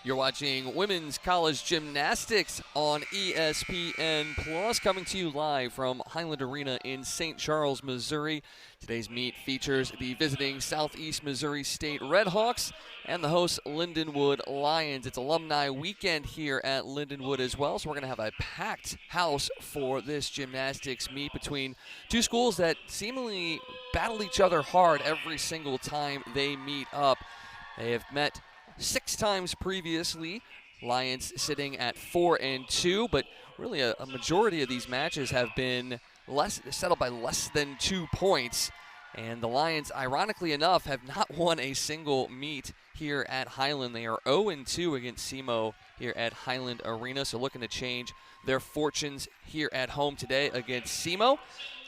You're watching Women's College Gymnastics on ESPN Plus, coming to you live from Highland Arena in St. Charles, Missouri. Today's meet features the visiting Southeast Missouri State Redhawks and the host Lindenwood Lions. It's alumni weekend here at Lindenwood as well, so we're going to have a packed house for this gymnastics meet between two schools that seemingly battle each other hard every single time they meet up. They have met 6 times previously, Lions sitting at 4-2, but really a majority of these matches have been settled by less than 2 points. And the Lions, ironically enough, have not won a single meet here at Highland. They are 0-2 against SEMO here at Highland Arena, so looking to change their fortunes here at home today against SEMO.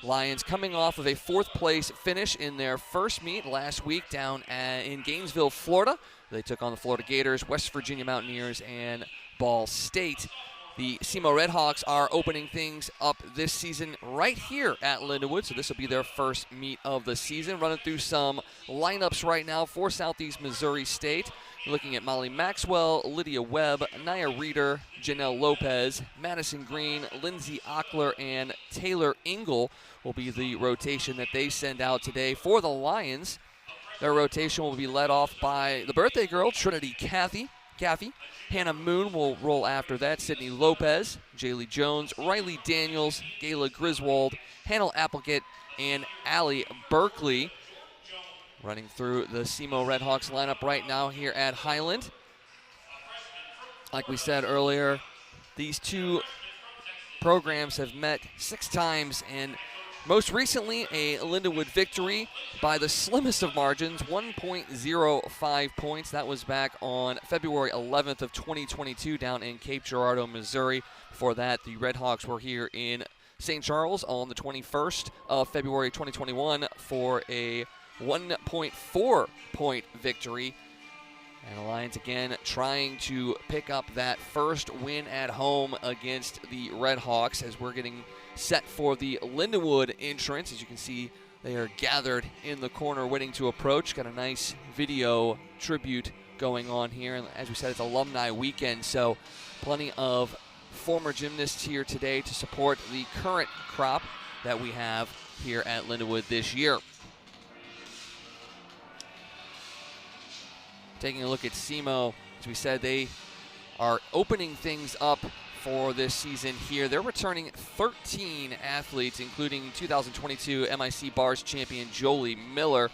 Lions coming off of a 4th place finish in their first meet last week down in Gainesville, Florida. They took on the Florida Gators, West Virginia Mountaineers, and Ball State. The SEMO Redhawks are opening things up this season right here at Lindenwood, so this will be their first meet of the season. Running through some lineups right now for Southeast Missouri State. Looking at Molly Maxwell, Lydia Webb, Naya Reeder, Janelle Lopez, Madison Green, Lindsay Ockler, and Taylor Engel will be the rotation that they send out today for the Lions. Their rotation will be led off by the birthday girl, Trinity Caffey. Hannah Moon will roll after that. Sydney Lopez, Jaylee Jones, Riley Daniels, Gayla Griswold, Hannah Applegate, and Allie Berkeley. Running through the SEMO Redhawks lineup right now here at Highland. Like we said earlier, these two programs have met 6 times, and most recently, a Lindenwood victory by the slimmest of margins, 1.05 points. That was back on February 11th of 2022 down in Cape Girardeau, Missouri. Before that, the Redhawks were here in St. Charles on the 21st of February 2021 for a 1.4 point victory. And the Lions again trying to pick up that first win at home against the Redhawks as we're getting set for the Lindenwood entrance. As you can see, they are gathered in the corner waiting to approach. Got a nice video tribute going on here. And as we said, it's alumni weekend, so plenty of former gymnasts here today to support the current crop that we have here at Lindenwood this year. Taking a look at SEMO, as we said, they are opening things up for this season here. They're returning 13 athletes, including 2022 MIC Bars champion Jolie Miller.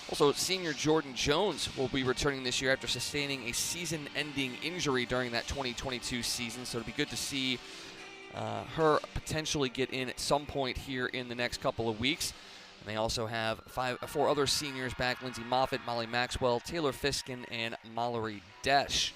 Also, senior Jordan Jones will be returning this year after sustaining a season-ending injury during that 2022 season. So it'll be good to see her potentially get in at some point here in the next couple of weeks. And they also have 4 other seniors back: Lindsay Moffitt, Molly Maxwell, Taylor Fiskin, and Mallory Desch.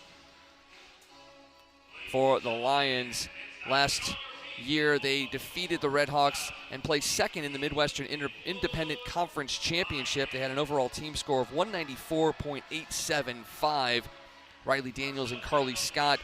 For the Lions, last year they defeated the Redhawks and placed second in the Midwestern Independent Conference Championship. They had an overall team score of 194.875. Riley Daniels and Carly Scott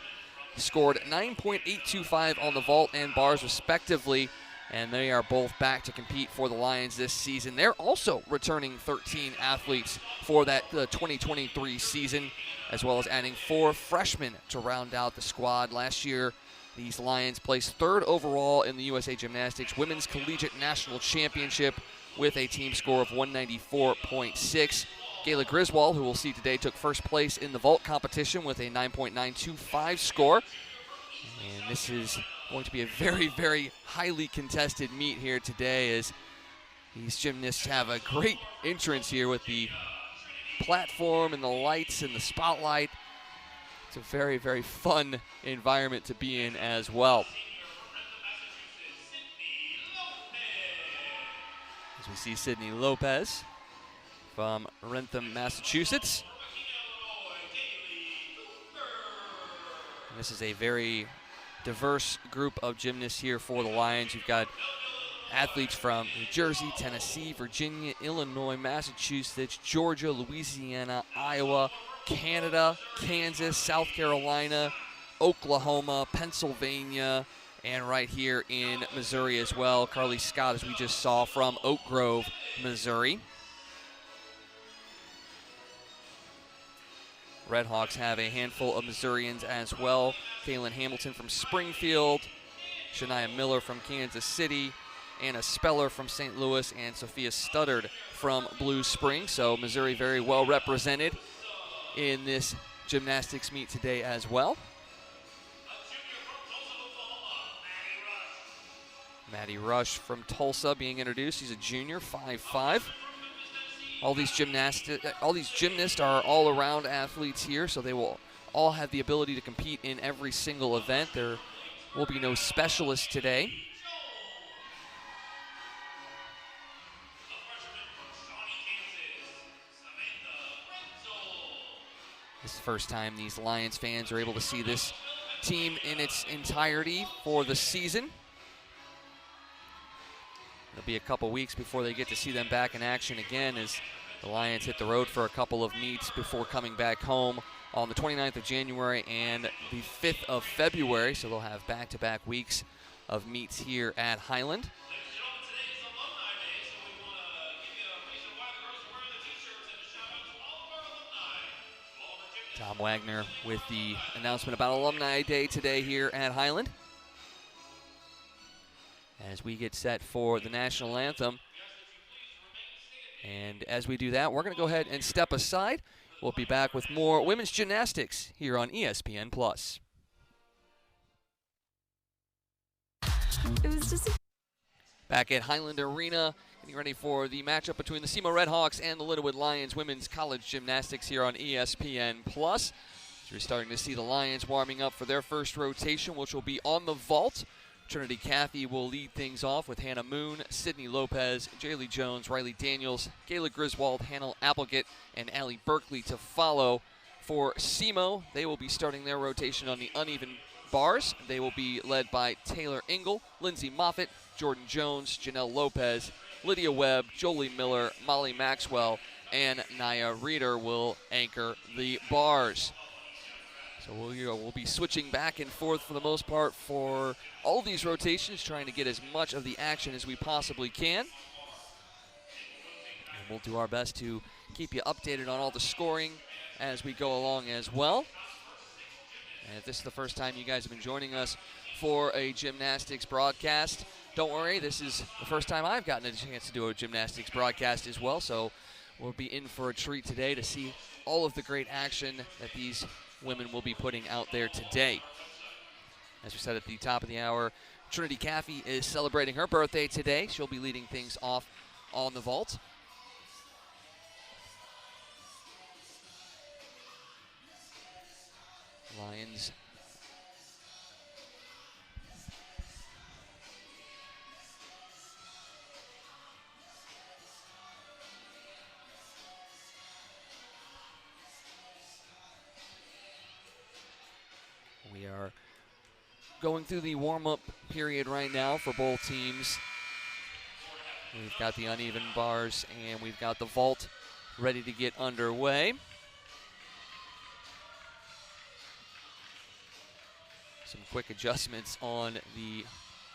scored 9.825 on the vault and bars respectively, and they are both back to compete for the Lions this season. They're also returning 13 athletes for that 2023 season, as well as adding 4 freshmen to round out the squad. Last year, these Lions placed 3rd overall in the USA Gymnastics Women's Collegiate National Championship with a team score of 194.6. Gayla Griswold, who we'll see today, took 1st place in the vault competition with a 9.925 score. And this is going to be a very, very highly contested meet here today, as these gymnasts have a great entrance here with the platform and the lights and the spotlight. It's a very, very fun environment to be in as well. As we see Sydney Lopez from Rentham, Massachusetts. And this is a very diverse group of gymnasts here for the Lions. You've got athletes from New Jersey, Tennessee, Virginia, Illinois, Massachusetts, Georgia, Louisiana, Iowa, Canada, Kansas, South Carolina, Oklahoma, Pennsylvania, and right here in Missouri as well. Carly Scott, as we just saw, from Oak Grove, Missouri. Redhawks have a handful of Missourians as well. Kaylin Hamilton from Springfield, Shania Miller from Kansas City, Anna Speller from St. Louis, and Sophia Studdard from Blue Springs. So Missouri very well represented in this gymnastics meet today as well. Maddie Rush from Tulsa being introduced. He's a junior, 5'5". All these gymnasts are all-around athletes here, so they will all have the ability to compete in every single event. There will be no specialists today. This is the first time these Lions fans are able to see this team in its entirety for the season. It'll be a couple weeks before they get to see them back in action again, as the Lions hit the road for a couple of meets before coming back home on the 29th of January and the 5th of February. So they'll have back-to-back weeks of meets here at Highland. Tom Wagner with the announcement about Alumni Day today here at Highland. As we get set for the national anthem. And as we do that, we're going to go ahead and step aside. We'll be back with more women's gymnastics here on ESPN+. It was just back at Highland Arena, getting ready for the matchup between the SEMO Redhawks and the Lindenwood Lions women's college gymnastics here on ESPN+. So we're starting to see the Lions warming up for their first rotation, which will be on the vault. Trinity Cathy will lead things off with Hannah Moon, Sydney Lopez, Jaylee Jones, Riley Daniels, Kayla Griswold, Hannah Applegate, and Allie Berkeley to follow. For SEMO, they will be starting their rotation on the uneven bars. They will be led by Taylor Engel, Lindsay Moffitt, Jordan Jones, Janelle Lopez, Lydia Webb, Jolie Miller, Molly Maxwell, and Naya Reeder will anchor the bars. So we'll be switching back and forth for the most part for all these rotations, trying to get as much of the action as we possibly can. And we'll do our best to keep you updated on all the scoring as we go along as well. And if this is the first time you guys have been joining us for a gymnastics broadcast, don't worry, this is the first time I've gotten a chance to do a gymnastics broadcast as well. So we'll be in for a treat today to see all of the great action that these women will be putting out there today. As we said at the top of the hour, Trinity Cathy is celebrating her birthday today. She'll be leading things off on the vault. Lions we are going through the warm-up period right now for both teams. We've got the uneven bars and we've got the vault ready to get underway. Some quick adjustments on the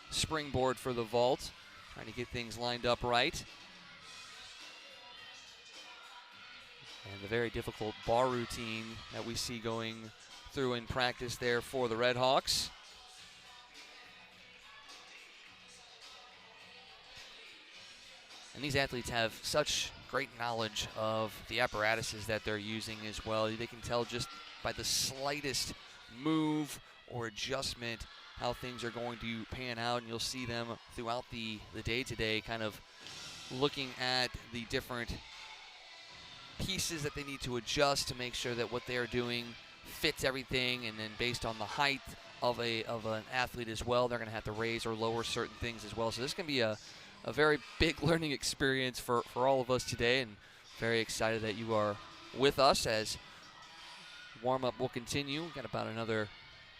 springboard for the vault, trying to get things lined up right. And the very difficult bar routine that we see going through in practice there for the Redhawks. And these athletes have such great knowledge of the apparatuses that they're using as well. They can tell just by the slightest move or adjustment how things are going to pan out, and you'll see them throughout the day today kind of looking at the different pieces that they need to adjust to make sure that what they're doing fits everything, and then based on the height of an athlete as well, they're going to have to raise or lower certain things as well. So this can be a very big learning experience for all of us today, and very excited that you are with us as warm-up will continue. We've got about another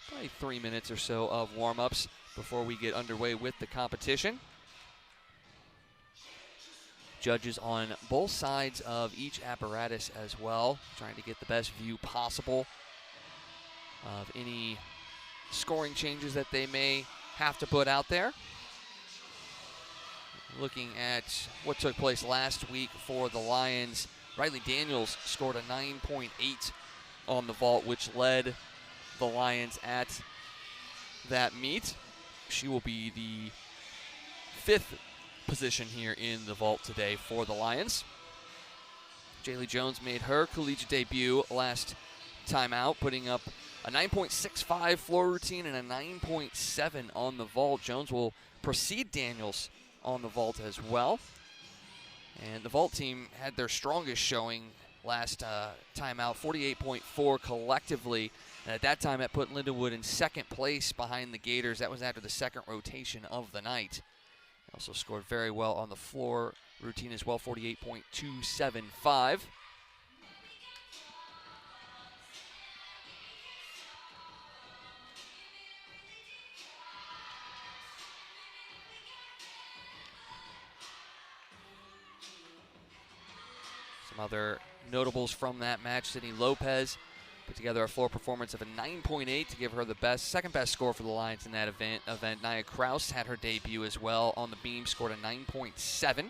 probably 3 minutes or so of warm-ups before we get underway with the competition. Judges on both sides of each apparatus as well, trying to get the best view possible of any scoring changes that they may have to put out there. Looking at what took place last week for the Lions, Riley Daniels scored a 9.8 on the vault, which led the Lions at that meet. She will be the 5th position here in the vault today for the Lions. Jaylee Jones made her collegiate debut last time out, putting up a 9.65 floor routine and a 9.7 on the vault. Jones will precede Daniels on the vault as well. And the vault team had their strongest showing last time out, 48.4 collectively. And at that time, that put Lindenwood in 2nd place behind the Gators. That was after the 2nd rotation of the night. Also scored very well on the floor routine as well, 48.275. Some other notables from that match: Sydney Lopez put together a floor performance of a 9.8 to give her the second best score for the Lions in that event. Nia Kraus had her debut as well on the beam, scored a 9.7.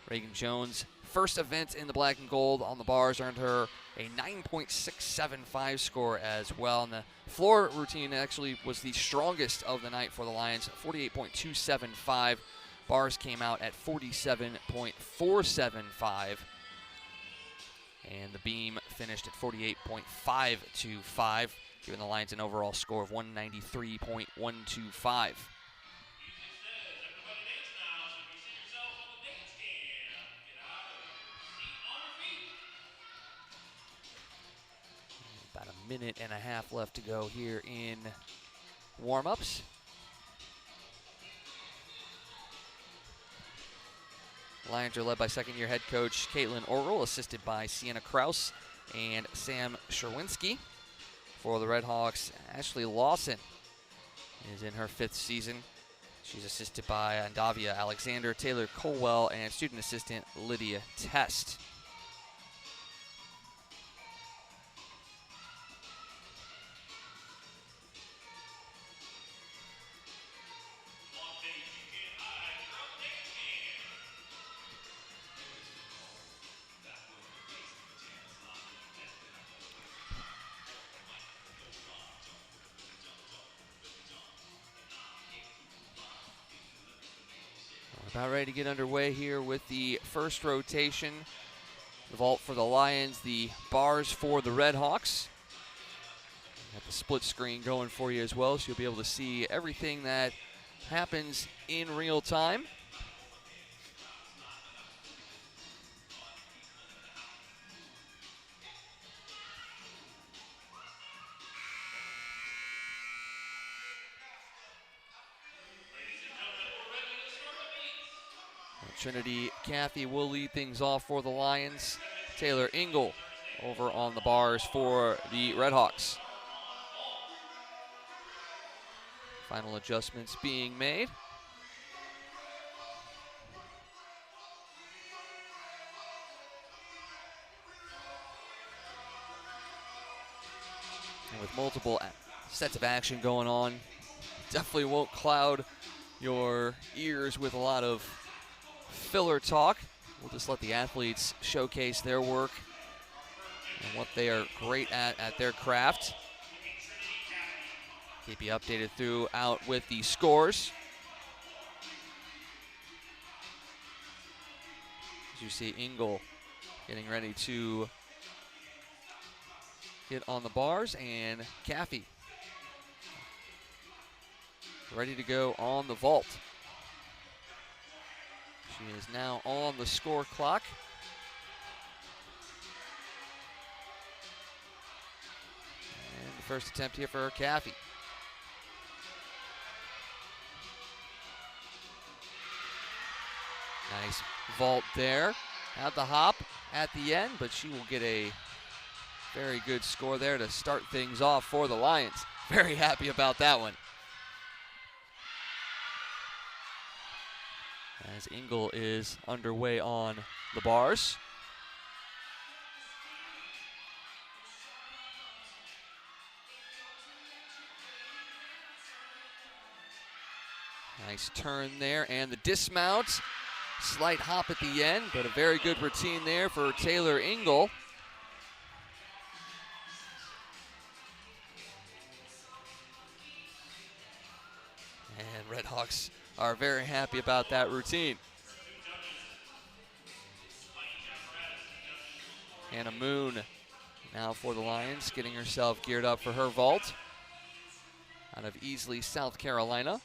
Reagan Jones, first event in the black and gold on the bars, earned her a 9.675 score as well. And the floor routine actually was the strongest of the night for the Lions, 48.275. Bars came out at 47.475. And the beam finished at 48.525, giving the Lions an overall score of 193.125. About a minute and a half left to go here in warm-ups. Lions are led by second-year head coach Caitlin Orrell, assisted by Sienna Kraus and Sam Sherwinski. For the Redhawks, Ashley Lawson is in her 5th season. She's assisted by Andavia Alexander, Taylor Colwell, and student assistant Lydia Test. About ready to get underway here with the first rotation. The vault for the Lions, the bars for the Redhawks. Got the split screen going for you as well, so you'll be able to see everything that happens in real time. Trinity Caffey will lead things off for the Lions. Taylor Engel over on the bars for the Redhawks. Final adjustments being made. And with multiple sets of action going on, definitely won't cloud your ears with a lot of filler talk. We'll just let the athletes showcase their work and what they are great at their craft. Keep you updated throughout with the scores. As you see Engel getting ready to get on the bars, and Caffey ready to go on the vault. She is now on the score clock. And the first attempt here for Caffey. Nice vault there. Had the hop at the end, but she will get a very good score there to start things off for the Lions. Very happy about that one. As Engel is underway on the bars. Nice turn there, and the dismount. Slight hop at the end, but a very good routine there for Taylor Engel. Redhawks are very happy about that routine. Hannah Moon now for the Lions, getting herself geared up for her vault out of Easley, South Carolina.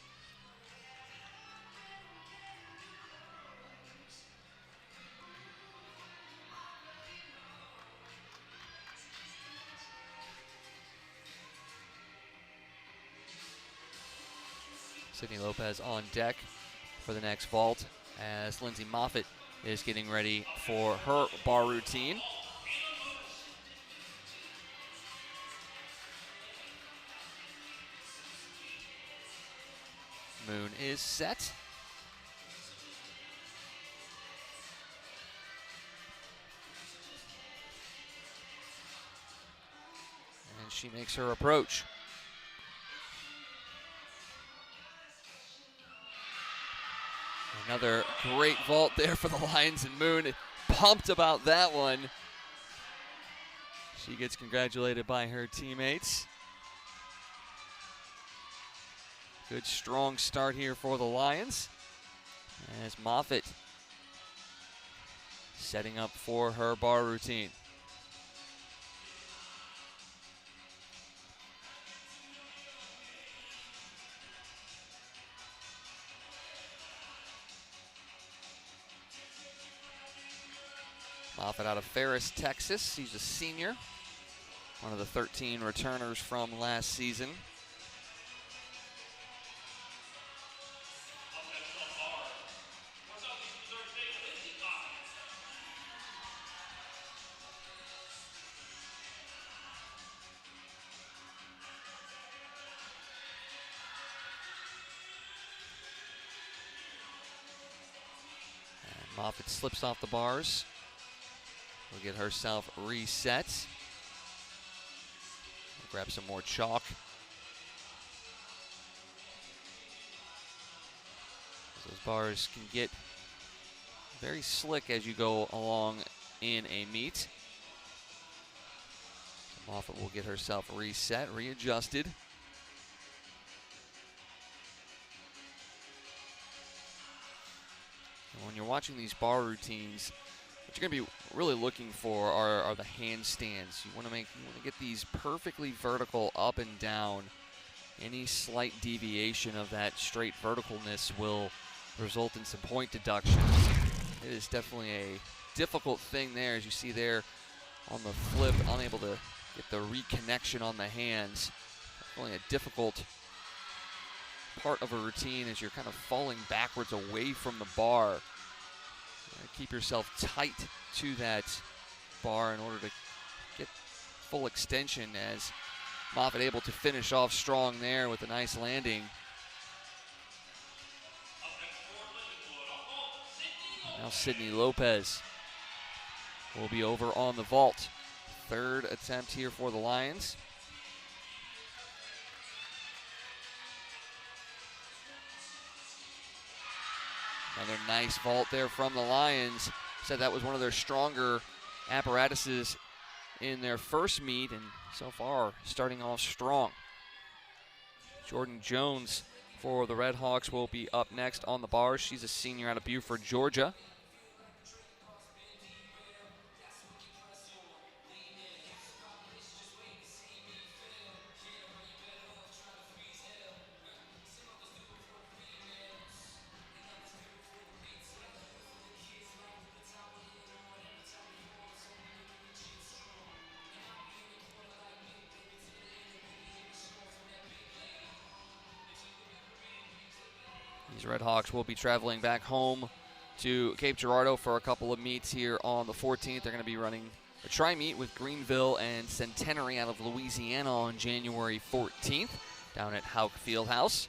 Sydney Lopez on deck for the next vault as Lindsay Moffitt is getting ready for her bar routine. Moon is set. And she makes her approach. Another great vault there for the Lions, and Moon pumped about that one. She gets congratulated by her teammates. Good strong start here for the Lions as Moffitt setting up for her bar routine. Moffitt out of Ferris, Texas. He's a senior, one of the 13 returners from last season. And Moffitt slips off the bars. Will get herself reset. Grab some more chalk. Those bars can get very slick as you go along in a meet. So Moffitt will get herself reset, readjusted. And when you're watching these bar routines, what you're going to be really looking for are the handstands. You want to get these perfectly vertical up and down. Any slight deviation of that straight verticalness will result in some point deductions. It is definitely a difficult thing there, as you see there on the flip, unable to get the reconnection on the hands. Definitely a difficult part of a routine as you're kind of falling backwards away from the bar. Keep yourself tight to that bar in order to get full extension, as Moffitt able to finish off strong there with a nice landing. Now Sydney Lopez will be over on the vault. Third attempt here for the Lions. Another nice vault there from the Lions. Said that was one of their stronger apparatuses in their first meet, and so far starting off strong. Jordan Jones for the Redhawks will be up next on the bars. She's a senior out of Buford, Georgia. These Redhawks will be traveling back home to Cape Girardeau for a couple of meets here on the 14th. They're going to be running a tri-meet with Greenville and Centenary out of Louisiana on January 14th down at Houck Fieldhouse.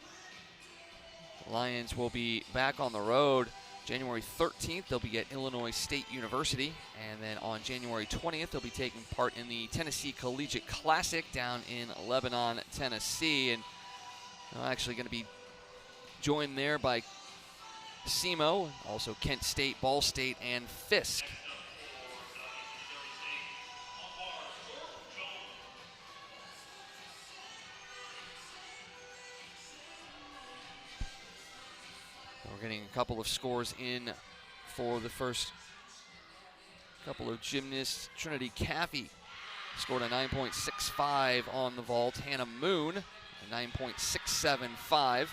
The Lions will be back on the road January 13th. They'll be at Illinois State University, and then on January 20th they'll be taking part in the Tennessee Collegiate Classic down in Lebanon, Tennessee, and they're actually going to be joined there by SEMO, also Kent State, Ball State, and Fisk. getting a couple of scores in for the first couple of gymnasts. Trinity Caffey scored a 9.65 on the vault. Hannah Moon, a 9.675.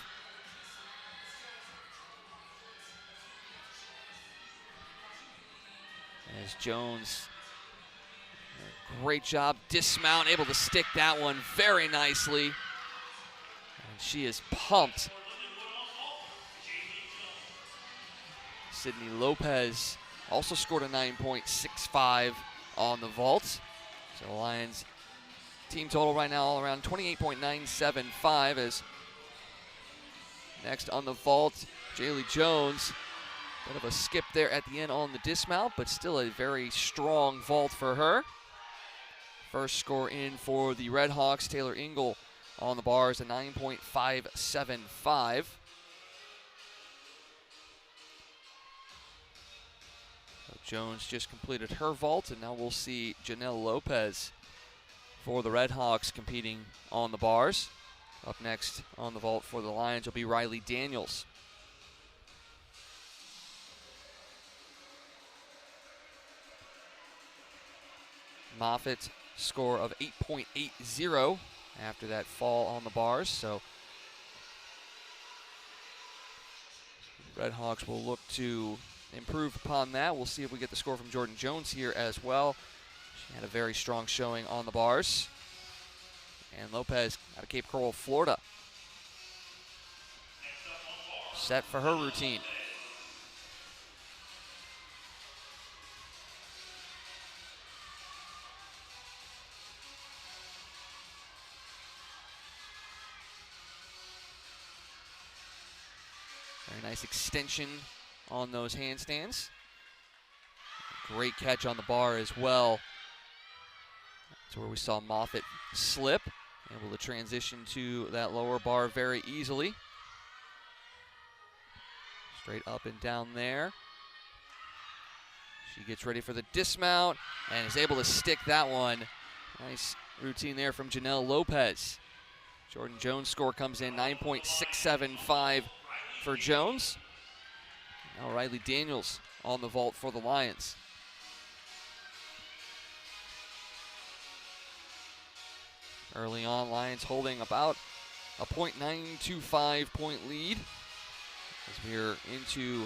As Jones, great job, dismount, able to stick that one very nicely. And she is pumped. Sydney Lopez also scored a 9.65 on the vault. So the Lions team total right now all around 28.975. As next on the vault, Jaylee Jones. Bit of a skip there at the end on the dismount, but still a very strong vault for her. First score in for the Red Hawks. Taylor Ingle on the bars, a 9.575. Jones just completed her vault, and now we'll see Janelle Lopez for the Red Hawks competing on the bars. Up next on the vault for the Lions will be Riley Daniels. Moffitt score of 8.80 after that fall on the bars. So Red Hawks will look to improve upon that. We'll see if we get the score from Jordan Jones here as well. She had a very strong showing on the bars. And Lopez out of Cape Coral, Florida. Set for her routine. Very nice extension on those handstands. Great catch on the bar as well. That's where we saw Moffitt slip. Able to transition to that lower bar very easily. Straight up and down there. She gets ready for the dismount and is able to stick that one. Nice routine there from Janelle Lopez. Jordan Jones' score comes in 9.675 for Jones. Now Riley Daniels on the vault for the Lions. Early on, Lions holding about a .925 point lead as we're into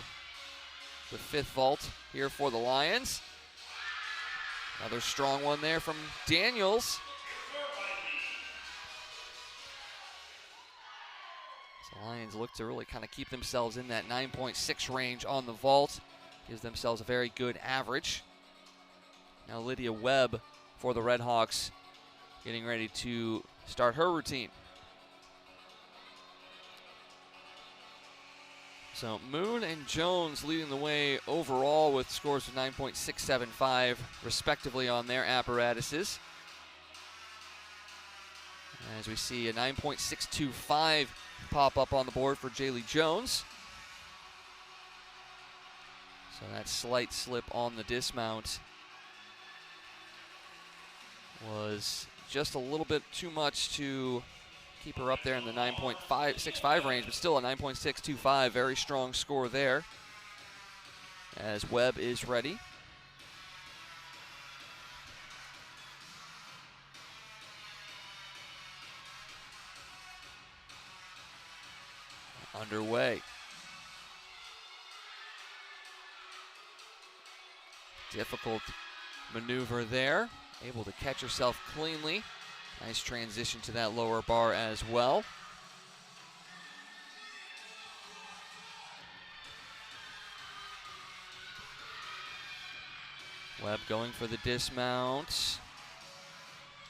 the fifth vault here for the Lions. Another strong one there from Daniels. The Lions look to really kind of keep themselves in that 9.6 range on the vault. Gives themselves a very good average. Now Lydia Webb for the Red Hawks getting ready to start her routine. So Moon and Jones leading the way overall with scores of 9.675 respectively on their apparatuses. As we see a 9.625 pop up on the board for Jaylee Jones. So that slight slip on the dismount was just a little bit too much to keep her up there in the 9.565 range, but still a 9.625, very strong score there as Webb is ready. Underway. Difficult maneuver there. Able to catch herself cleanly. Nice transition to that lower bar as well. Webb going for the dismount.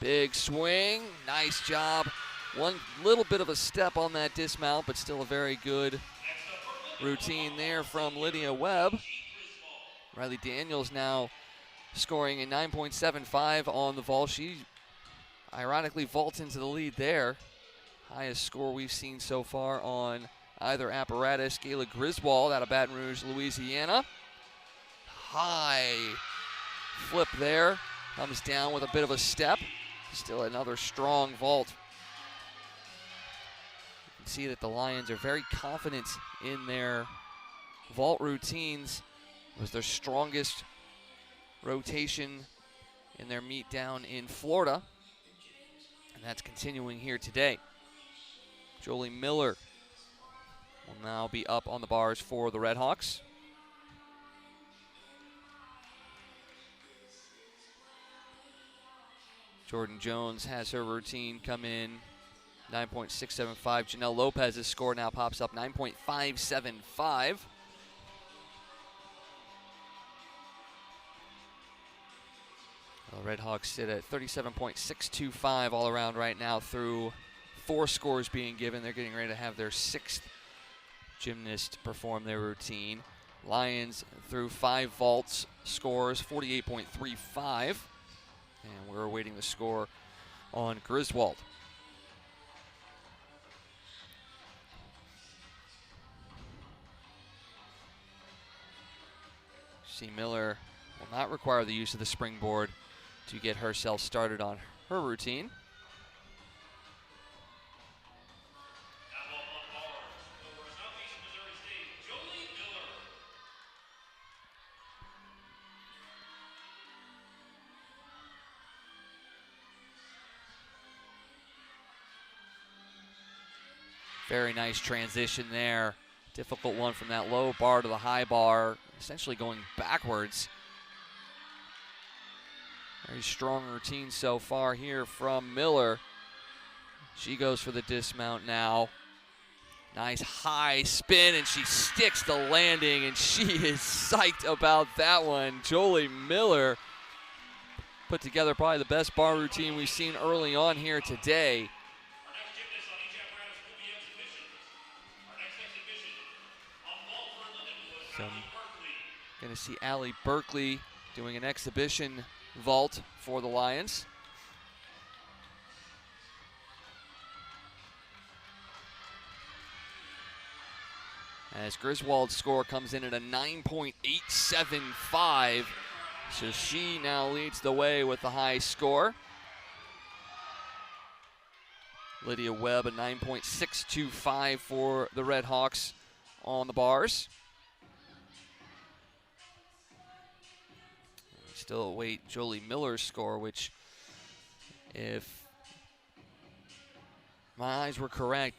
Big swing. Nice job. One little bit of a step on that dismount, but still a very good routine there from Lydia Webb. Riley Daniels now scoring a 9.75 on the vault. She ironically vaults into the lead there. Highest score we've seen so far on either apparatus. Gayla Griswold out of Baton Rouge, Louisiana. High flip there. Comes down with a bit of a step. Still another strong vault. You can see that the Lions are very confident in their vault routines was their strongest rotation in their meet down in Florida, and that's continuing here today. Jolie Miller will now be up on the bars for the Redhawks. Jordan Jones has her routine come in 9.675. Janelle Lopez's score now pops up 9.575. The Redhawks sit at 37.625 all around right now through 4 scores being given. They're getting ready to have their 6th gymnast perform their routine. Lions through 5 vaults scores 48.35. And we're awaiting the score on Griswold. C. Miller will not require the use of the springboard to get herself started on her routine. Very nice transition there. Difficult one from that low bar to the high bar, essentially going backwards. Very strong routine so far here from Miller. She goes for the dismount now. Nice high spin, and she sticks the landing, and she is psyched about that one. Jolie Miller put together probably the best bar routine we've seen early on here today. So going to see Allie Berkeley doing an exhibition vault for the Lions. As Griswold's score comes in at a 9.875, so she now leads the way with the high score. Lydia Webb a 9.625 for the Redhawks on the bars. We still await Jolie Miller's score, which, if my eyes were correct,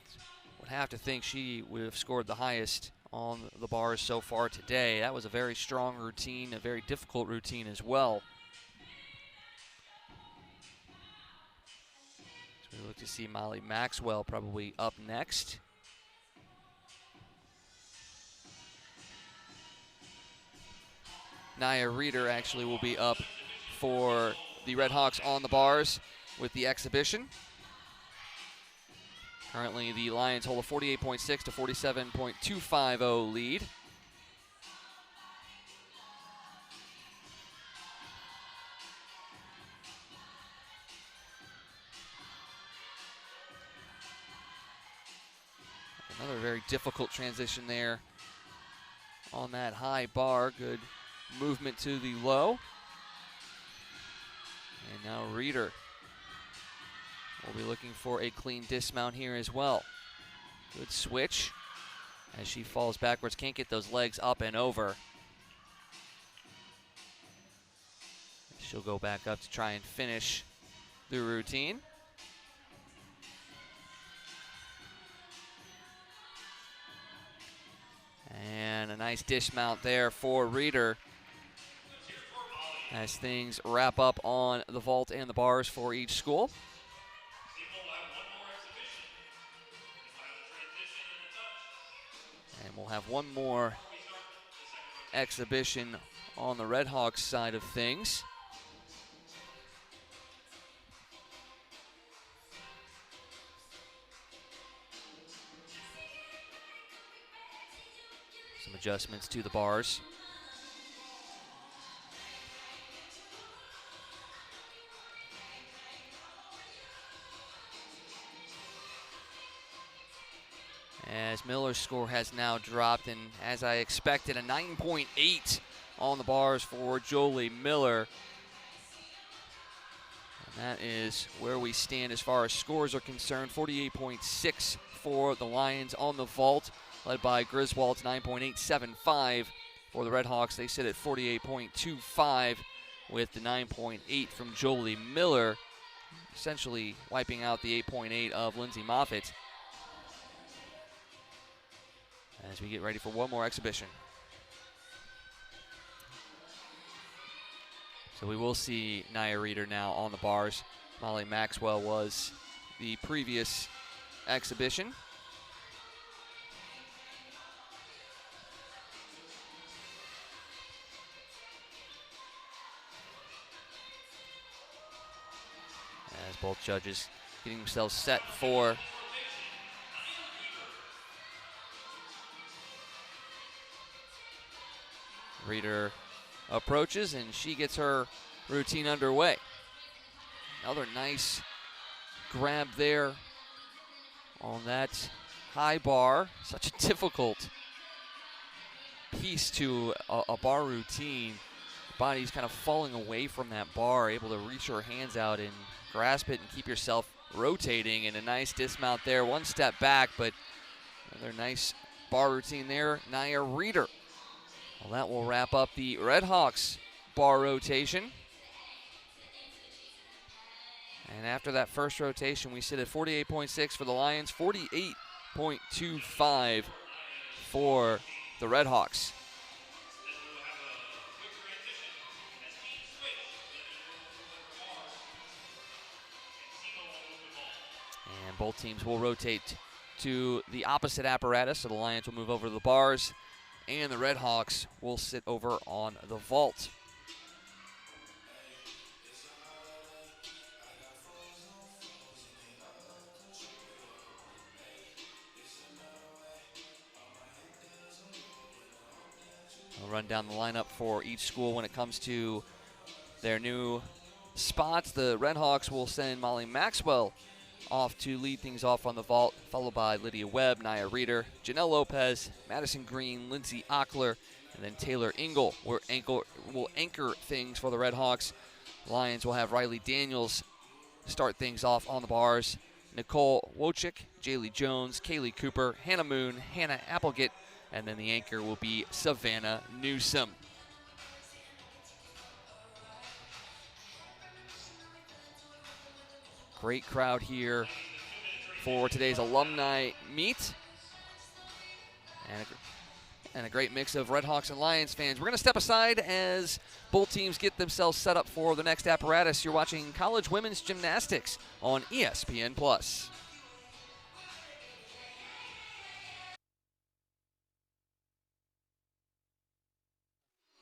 would have to think she would have scored the highest on the bars so far today. That was a very strong routine, a very difficult routine as well. So we look to see Molly Maxwell probably up next. Nia Reeder actually will be up for the Redhawks on the bars with the exhibition. Currently, the Lions hold a 48.6 to 47.250 lead. Another very difficult transition there on that high bar. Good movement to the low. And now Reeder will be looking for a clean dismount here as well. Good switch as she falls backwards. Can't get those legs up and over. She'll go back up to try and finish the routine. And a nice dismount there for Reeder as things wrap up on the vault and the bars for each school. And we'll have one more exhibition on the Redhawks side of things. Some adjustments to the bars. As Miller's score has now dropped, and as I expected, a 9.8 on the bars for Jolie Miller. And that is where we stand as far as scores are concerned. 48.6 for the Lions on the vault. led by Griswold's 9.875. For the Redhawks, they sit at 48.25 with the 9.8 from Jolie Miller, essentially wiping out the 8.8 of Lindsay Moffitt. As we get ready for one more exhibition. So we will see Nia Reeder now on the bars. Molly Maxwell was the previous exhibition. As both judges getting themselves set for Reeder approaches, and she gets her routine underway. Another nice grab there on that high bar. Such a difficult piece to a bar routine. Body's kind of falling away from that bar, able to reach her hands out and grasp it and keep yourself rotating. And a nice dismount there, one step back, but another nice bar routine there. Nia Reeder. Well, that will wrap up the Redhawks bar rotation. And after that first rotation, we sit at 48.6 for the Lions, 48.25 for the Redhawks. And both teams will rotate to the opposite apparatus, so the Lions will move over to the bars, and the Redhawks will sit over on the vault. I'll run down the lineup for each school when it comes to their new spots. The Redhawks will send Molly Maxwell off to lead things off on the vault, followed by Lydia Webb, Nia Reeder, Janelle Lopez, Madison Green, Lindsay Ockler, and then Taylor Engel will anchor things for the Redhawks. Lions will have Riley Daniels start things off on the bars. Nicole Wojcik, Jaylee Jones, Kaylee Cooper, Hannah Moon, Hannah Applegate, and then the anchor will be Savannah Newsome. Great crowd here for today's alumni meet. And a great mix of Redhawks and Lions fans. We're going to step aside as both teams get themselves set up for the next apparatus. You're watching College Women's Gymnastics on ESPN+.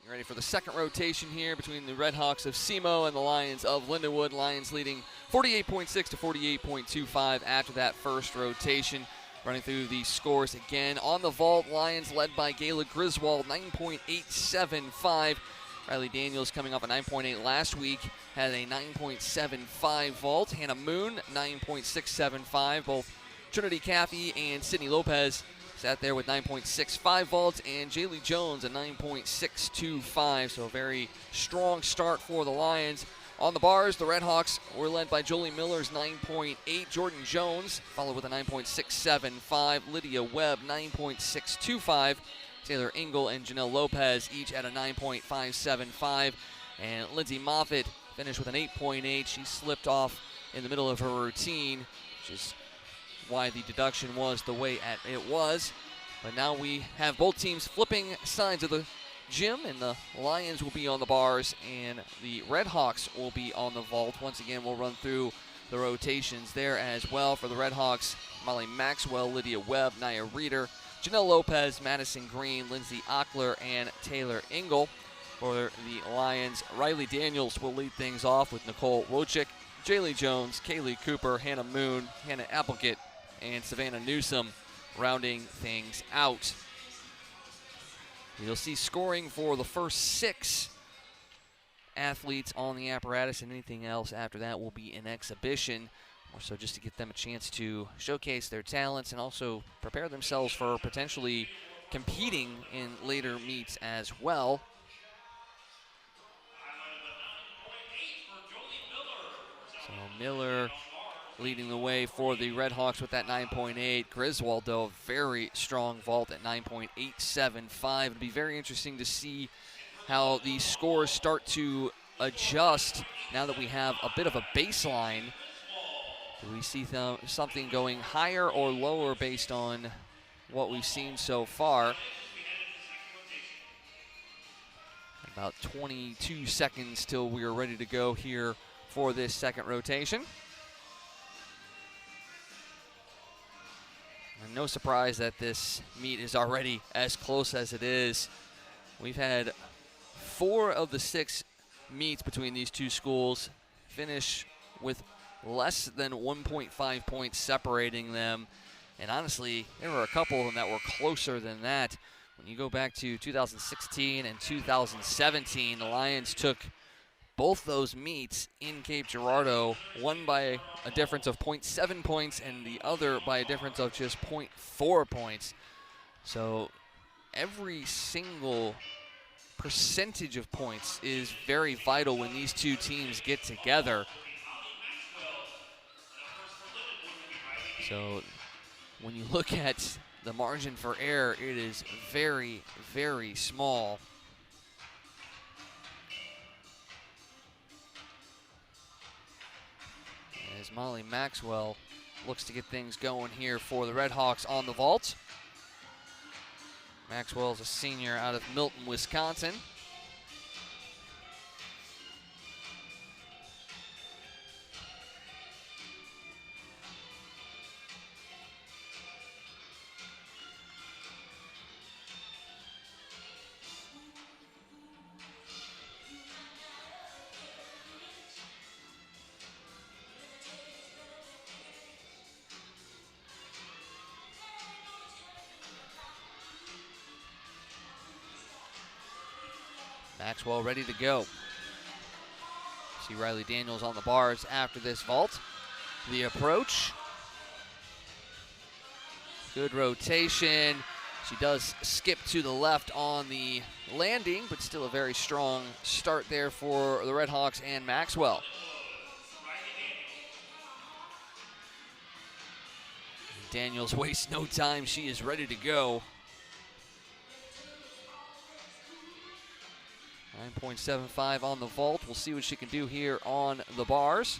Ready for the second rotation here between the Redhawks of SEMO and the Lions of Lindenwood. Lions leading 48.6 to 48.25 after that first rotation. Running through the scores again. On the vault, Lions led by Gayla Griswold, 9.875. Riley Daniels coming off a 9.8 last week, had a 9.75 vault. Hannah Moon, 9.675. Both Trinity Caffey and Sydney Lopez sat there with 9.65 vaults, and Jaylee Jones a 9.625, so a very strong start for the Lions. On the bars, the Redhawks were led by Jolie Miller's 9.8, Jordan Jones, followed with a 9.675, Lydia Webb 9.625, Taylor Engel and Janelle Lopez each at a 9.575, and Lindsay Moffitt finished with an 8.8. She slipped off in the middle of her routine, which is why the deduction was the way it was. But now we have both teams flipping sides of the gym, and the Lions will be on the bars and the Redhawks will be on the vault. Once again, we'll run through the rotations there as well. For the Redhawks, Molly Maxwell, Lydia Webb, Nia Reeder, Janelle Lopez, Madison Green, Lindsay Ockler, and Taylor Engel. For the Lions, Riley Daniels will lead things off with Nicole Wojcik, Jaylee Jones, Kaylee Cooper, Hannah Moon, Hannah Applegate, and Savannah Newsome rounding things out. You'll see scoring for the first 6 athletes on the apparatus, and anything else after that will be an exhibition, more so just to get them a chance to showcase their talents and also prepare themselves for potentially competing in later meets as well. So Miller leading the way for the Red Hawks with that 9.8. Griswold, though, very strong vault at 9.875. It'll be very interesting to see how the scores start to adjust now that we have a bit of a baseline. Do we see something going higher or lower based on what we've seen so far? About 22 seconds till we are ready to go here for this second rotation. And no surprise that this meet is already as close as it is. We've had 4 of the 6 meets between these two schools finish with less than 1.5 points separating them. And honestly, there were a couple of them that were closer than that. When you go back to 2016 and 2017, the Lions took both those meets in Cape Girardeau, one by a difference of 0.7 points and the other by a difference of just 0.4 points. So every single percentage of points is very vital when these two teams get together. So when you look at the margin for error, it is very, very small. As Molly Maxwell looks to get things going here for the Red Hawks on the vault. Maxwell is a senior out of Milton, Wisconsin. Maxwell ready to go. See Riley Daniels on the bars after this vault. The approach. Good rotation. She does skip to the left on the landing, but still a very strong start there for the Red Hawks and Maxwell. Daniels wastes no time. She is ready to go. 9.75 on the vault. We'll see what she can do here on the bars.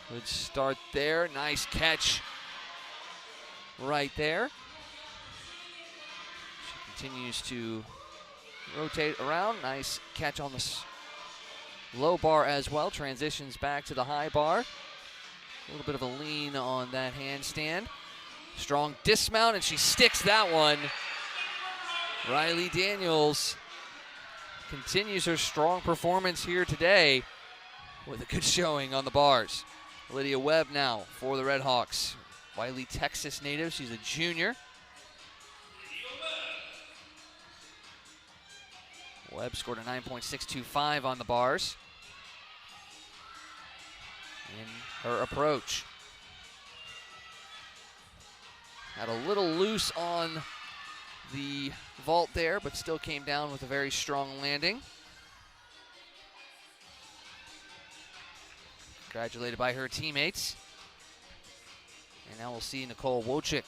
Good start there. Nice catch right there. She continues to rotate around. Nice catch on the low bar as well. Transitions back to the high bar. A little bit of a lean on that handstand. Strong dismount, and she sticks that one. Riley Daniels continues her strong performance here today with a good showing on the bars. Lydia Webb now for the Red Hawks. Wiley, Texas native. She's a junior. Webb scored a 9.625 on the bars in her approach. Had a little loose on the vault there, but still came down with a very strong landing. Congratulated by her teammates. And now we'll see Nicole Wojcik.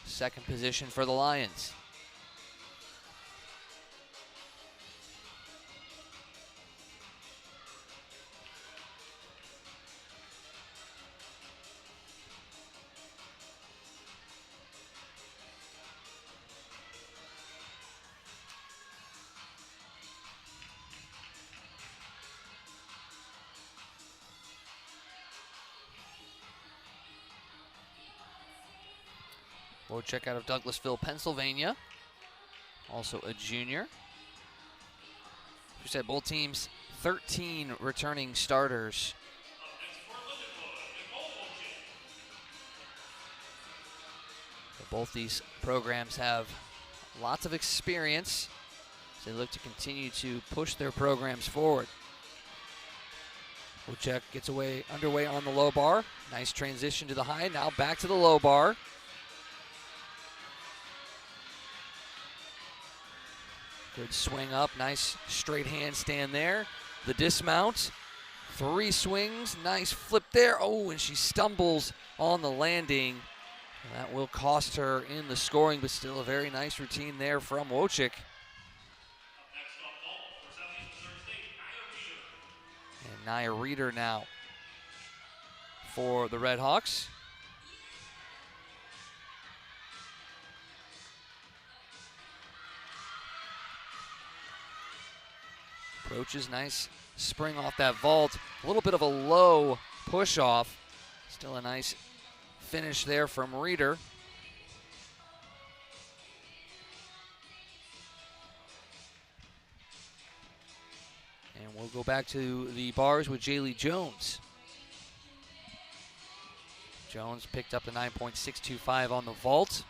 Second position for the Lions. Wojcik out of Douglasville, Pennsylvania. Also a junior. We said both teams 13 returning starters. So both these programs have lots of experience as they look to continue to push their programs forward. Wojcik gets underway on the low bar. Nice transition to the high. Now back to the low bar. Good swing up, nice straight handstand there. The dismount, 3 swings, nice flip there. Oh, and she stumbles on the landing. That will cost her in the scoring, but still a very nice routine there from Wojcik. And Nia Reeder now for the Red Hawks. Approaches, nice spring off that vault. A little bit of a low push off. Still a nice finish there from Reeder. And we'll go back to the bars with Jaylee Jones. Jones picked up the 9.625 on the vault.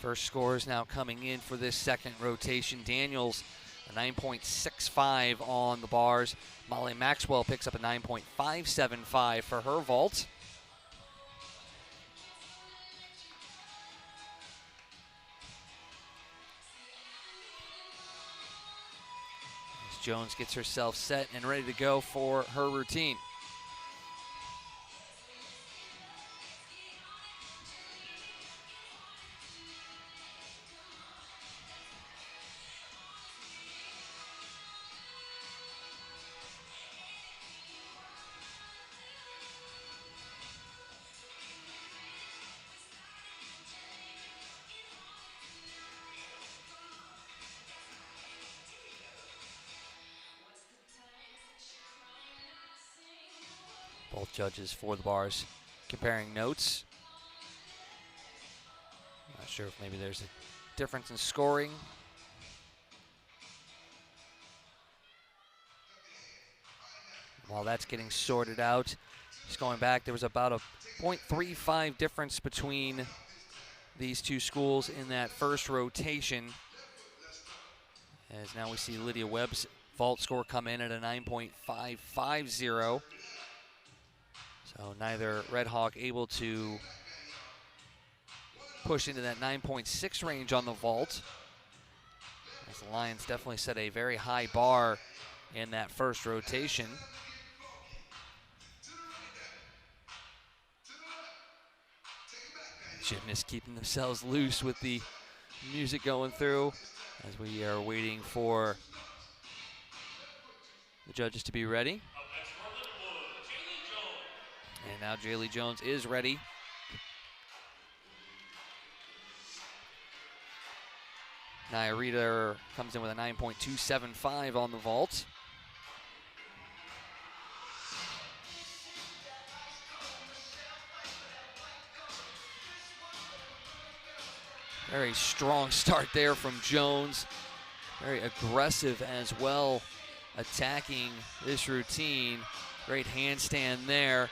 First scores now coming in for this second rotation. Daniels, a 9.65 on the bars. Molly Maxwell picks up a 9.575 for her vault. As Jones gets herself set and ready to go for her routine. Both judges for the bars comparing notes. Not sure if maybe there's a difference in scoring. While that's getting sorted out, just going back, there was about a 0.35 difference between these two schools in that first rotation. As now we see Lydia Webb's vault score come in at a 9.550. So neither Red Hawk able to push into that 9.6 range on the vault. As the Lions definitely set a very high bar in that first rotation. Gymnasts keeping themselves loose with the music going through as we are waiting for the judges to be ready. And now Jaylee Jones is ready. Nia Reeder comes in with a 9.275 on the vault. Very strong start there from Jones. Very aggressive as well, attacking this routine. Great handstand there.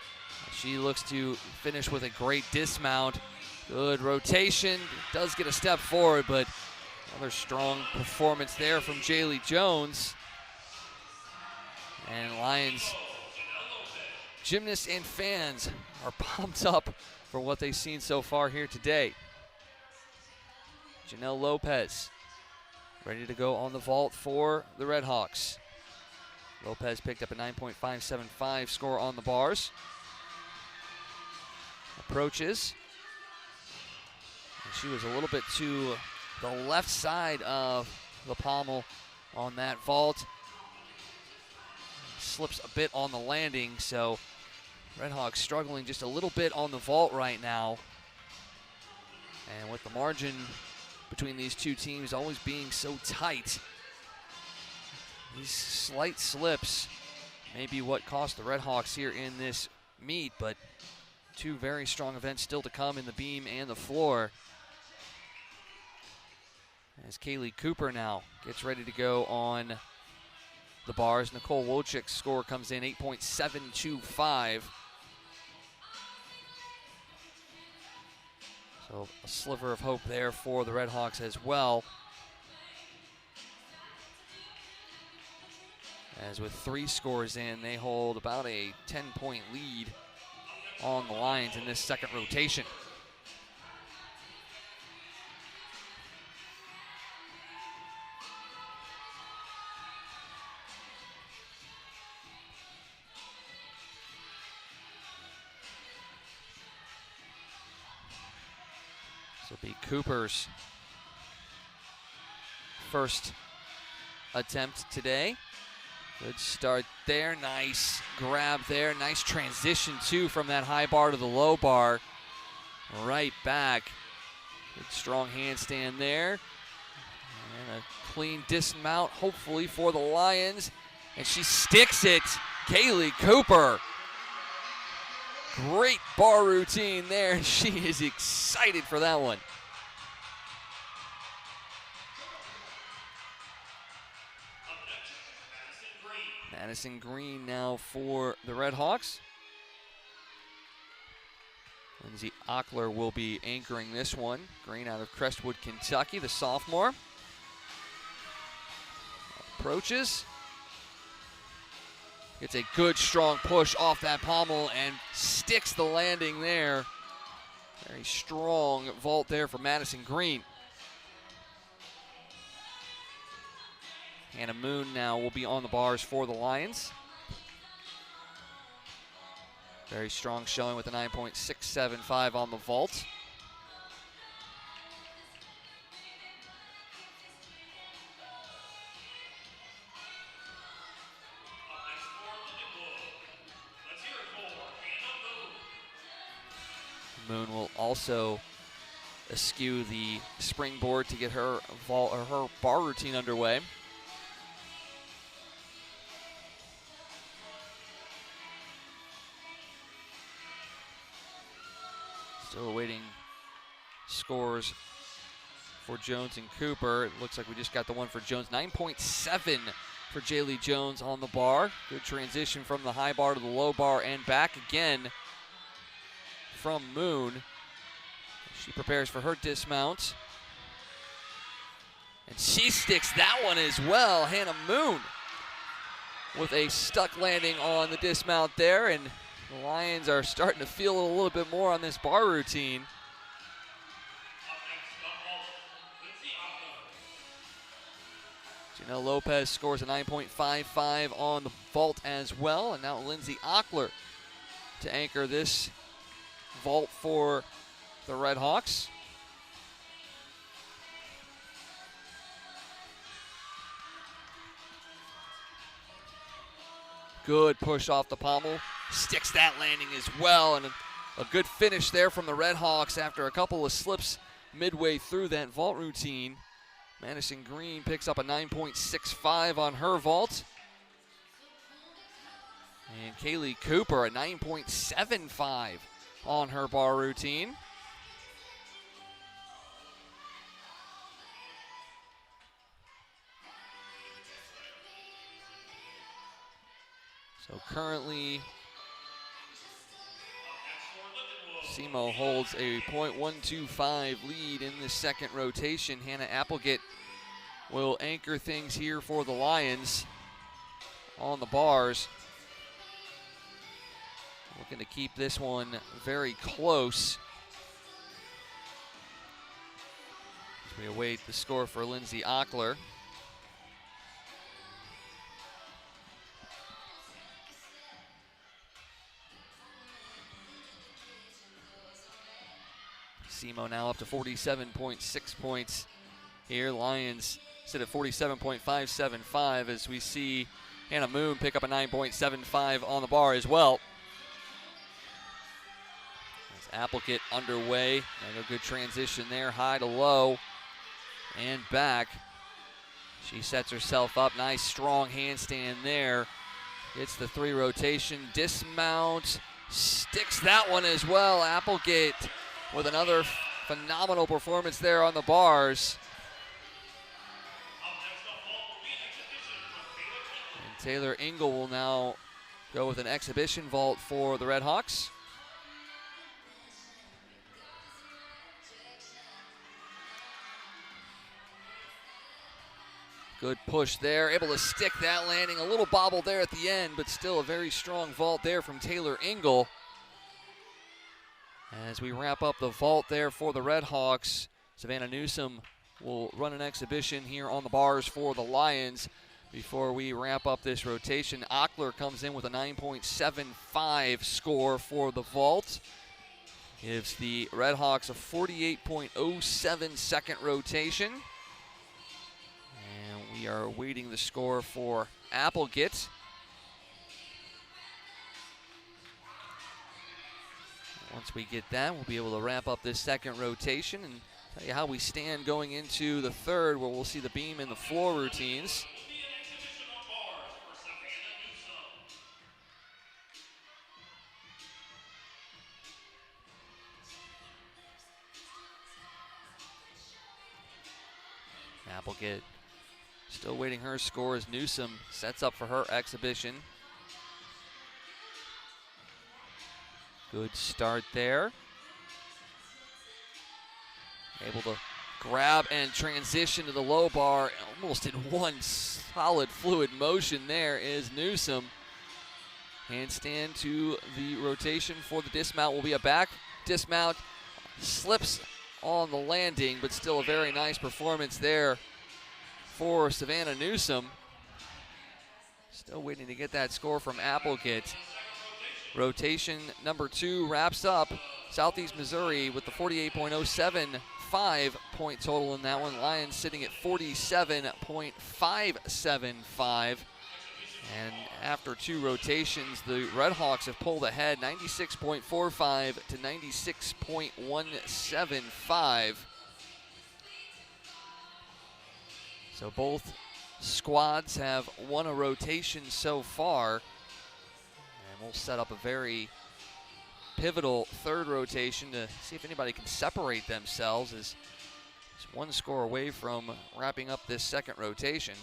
She looks to finish with a great dismount. Good rotation. Does get a step forward, but another strong performance there from Jaylee Jones. And Lions gymnasts and fans are pumped up for what they've seen so far here today. Janelle Lopez ready to go on the vault for the Red Hawks. Lopez picked up a 9.575 score on the bars. Approaches. And she was a little bit to the left side of the pommel on that vault. Slips a bit on the landing, so Red Hawks struggling just a little bit on the vault right now. And with the margin between these two teams always being so tight, these slight slips may be what cost the Red Hawks here in this meet, but two very strong events still to come in the beam and the floor. As Kaylee Cooper now gets ready to go on the bars. Nicole Wojcik's score comes in 8.725. So a sliver of hope there for the Red Hawks as well. As with 3 scores in, they hold about a 10-point lead on the Lions in this second rotation. Will be Cooper's first attempt today. Good start there, nice grab there, nice transition too from that high bar to the low bar. Right back. Good strong handstand there. And a clean dismount, hopefully, for the Lions. And she sticks it, Kaylee Cooper. Great bar routine there. She is excited for that one. Madison Green now for the Red Hawks. Lindsay Ockler will be anchoring this one. Green out of Crestwood, Kentucky, the sophomore. Approaches. Gets a good strong push off that pommel and sticks the landing there. Very strong vault there for Madison Green. Hannah Moon now will be on the bars for the Lions. Very strong showing with a 9.675 on the vault. Moon will also eschew the springboard to get her vault or her bar routine underway. Still awaiting scores for Jones and Cooper. It looks like we just got the one for Jones. 9.7 for Jaylee Jones on the bar. Good transition from the high bar to the low bar and back again from Moon. She prepares for her dismount. And she sticks that one as well. Hannah Moon with a stuck landing on the dismount there, and the Lions are starting to feel it a little bit more on this bar routine. Janelle Lopez scores a 9.55 on the vault as well, and now Lindsay Ockler to anchor this vault for the Red Hawks. Good push off the pommel, sticks that landing as well, and a good finish there from the Red Hawks after a couple of slips midway through that vault routine. Madison Green picks up a 9.65 on her vault. And Kaylee Cooper a 9.75 on her bar routine. So currently, SEMO holds a .125 lead in the second rotation. Hannah Applegate will anchor things here for the Lions on the bars. Looking to keep this one very close as we await the score for Lindsay Ockler. SEMO now up to 47.6 points here. Lions sit at 47.575 as we see Hannah Moon pick up a 9.75 on the bar as well. As Applegate underway, a good transition there, high to low and back. She sets herself up, nice strong handstand there. Gets the three rotation, dismount, sticks that one as well. Applegate with another phenomenal performance there on the bars. And Taylor Engel will now go with an exhibition vault for the Red Hawks. Good push there, able to stick that landing. A little bobble there at the end, but still a very strong vault there from Taylor Engel. As we wrap up the vault there for the Red Hawks, Savannah Newsom will run an exhibition here on the bars for the Lions. Before we wrap up this rotation, Ockler comes in with a 9.75 score for the vault. gives the Red Hawks a 48.07 second rotation. And we are awaiting the score for Applegate. Once we get that, we'll be able to wrap up this second rotation and tell you how we stand going into the third, where we'll see the beam and the floor routines. Applegate still waiting her score as Newsom sets up for her exhibition. Good start there. Able to grab and transition to the low bar almost in one solid fluid motion. There is Newsom. Handstand to the rotation for the dismount. Will be a back dismount. Slips on the landing, but still a very nice performance there for Savannah Newsom. Still waiting to get that score from Applegate. Rotation number 2 wraps up Southeast Missouri with the 48.075 point total in that one. Lions sitting at 47.575. And after 2 rotations, the Red Hawks have pulled ahead 96.45 to 96.175. So both squads have won a rotation so far. And we'll set up a very pivotal third rotation to see if anybody can separate themselves, as it's 1 score away from wrapping up this second rotation.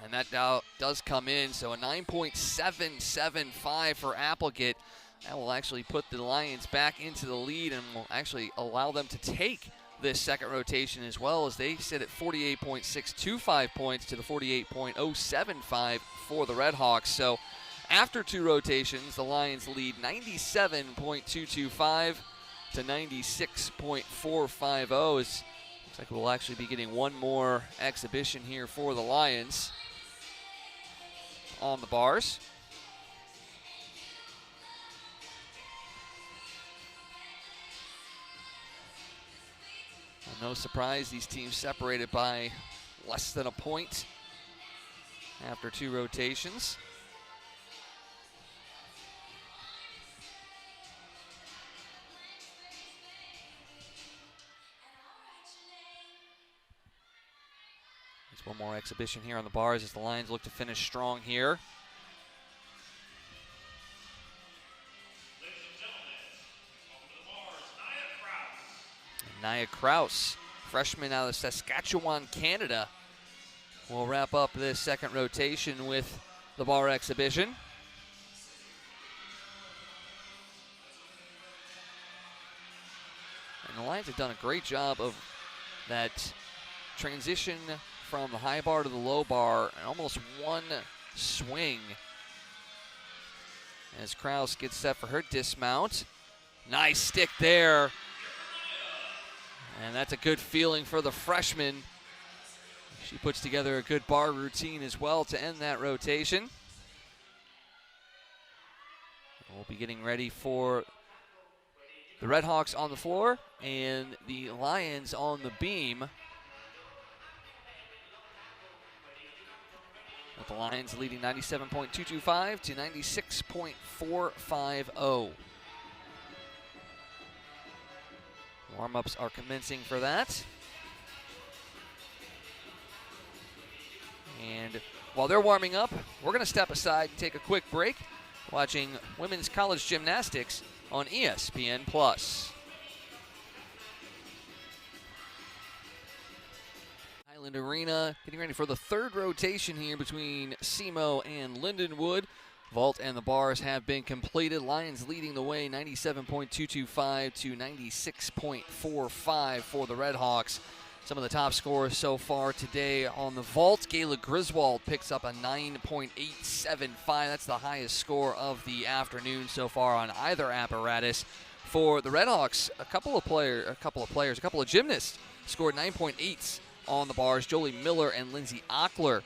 And that now does come in, so a 9.775 for Applegate. That will actually put the Lions back into the lead and will actually allow them to take this second rotation, as well as they sit at 48.625 points to the 48.075 for the Red Hawks. So after 2 rotations, the Lions lead 97.225 to 96.450. Looks like we'll actually be getting one more exhibition here for the Lions on the bars. Well, no surprise, these teams separated by less than a point after 2 rotations. There's one more exhibition here on the bars as the Lions look to finish strong here. Nia Kraus, freshman out of Saskatchewan, Canada, will wrap up this second rotation with the bar exhibition. And the Lions have done a great job of that transition from the high bar to the low bar in almost one swing. As Kraus gets set for her dismount. Nice stick there. And that's a good feeling for the freshman. She puts together a good bar routine as well to end that rotation. We'll be getting ready for the Red Hawks on the floor and the Lions on the beam. With the Lions leading 97.225 to 96.450. Warm-ups are commencing for that. And while they're warming up, we're going to step aside and take a quick break, watching women's college gymnastics on ESPN+. Highland Arena getting ready for the third rotation here between SEMO and Lindenwood. Vault and the bars have been completed. Lions leading the way 97.225 to 96.45 for the Red Hawks. Some of the top scores so far today on the vault. Gayla Griswold picks up a 9.875. That's the highest score of the afternoon so far on either apparatus. For the Red Hawks, a couple of gymnasts scored 9.8s on the bars. Jolie Miller and Lindsay Ockler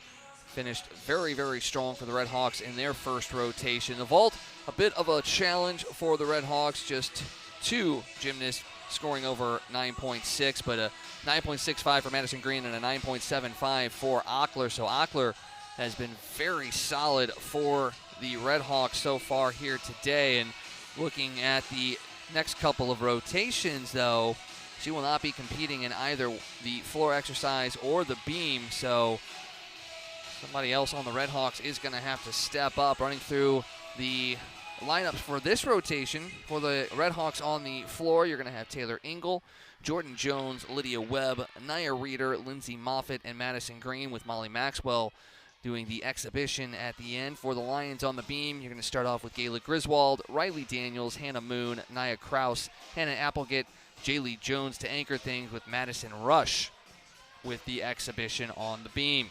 finished very, very strong for the Red Hawks in their first rotation. The vault a bit of a challenge for the Red Hawks. Just 2 gymnasts scoring over 9.6, but a 9.65 for Madison Green and a 9.75 for Ockler. So Ockler has been very solid for the Red Hawks so far here today. And looking at the next couple of rotations, though, she will not be competing in either the floor exercise or the beam. So somebody else on the Red Hawks is going to have to step up. Running through the lineups for this rotation for the Red Hawks on the floor, you're going to have Taylor Engel, Jordan Jones, Lydia Webb, Nia Reeder, Lindsay Moffitt, and Madison Green, with Molly Maxwell doing the exhibition at the end. For the Lions on the beam, you're going to start off with Gayla Griswold, Riley Daniels, Hannah Moon, Nia Kraus, Hannah Applegate, Jaylee Jones to anchor things, with Madison Rush with the exhibition on the beam.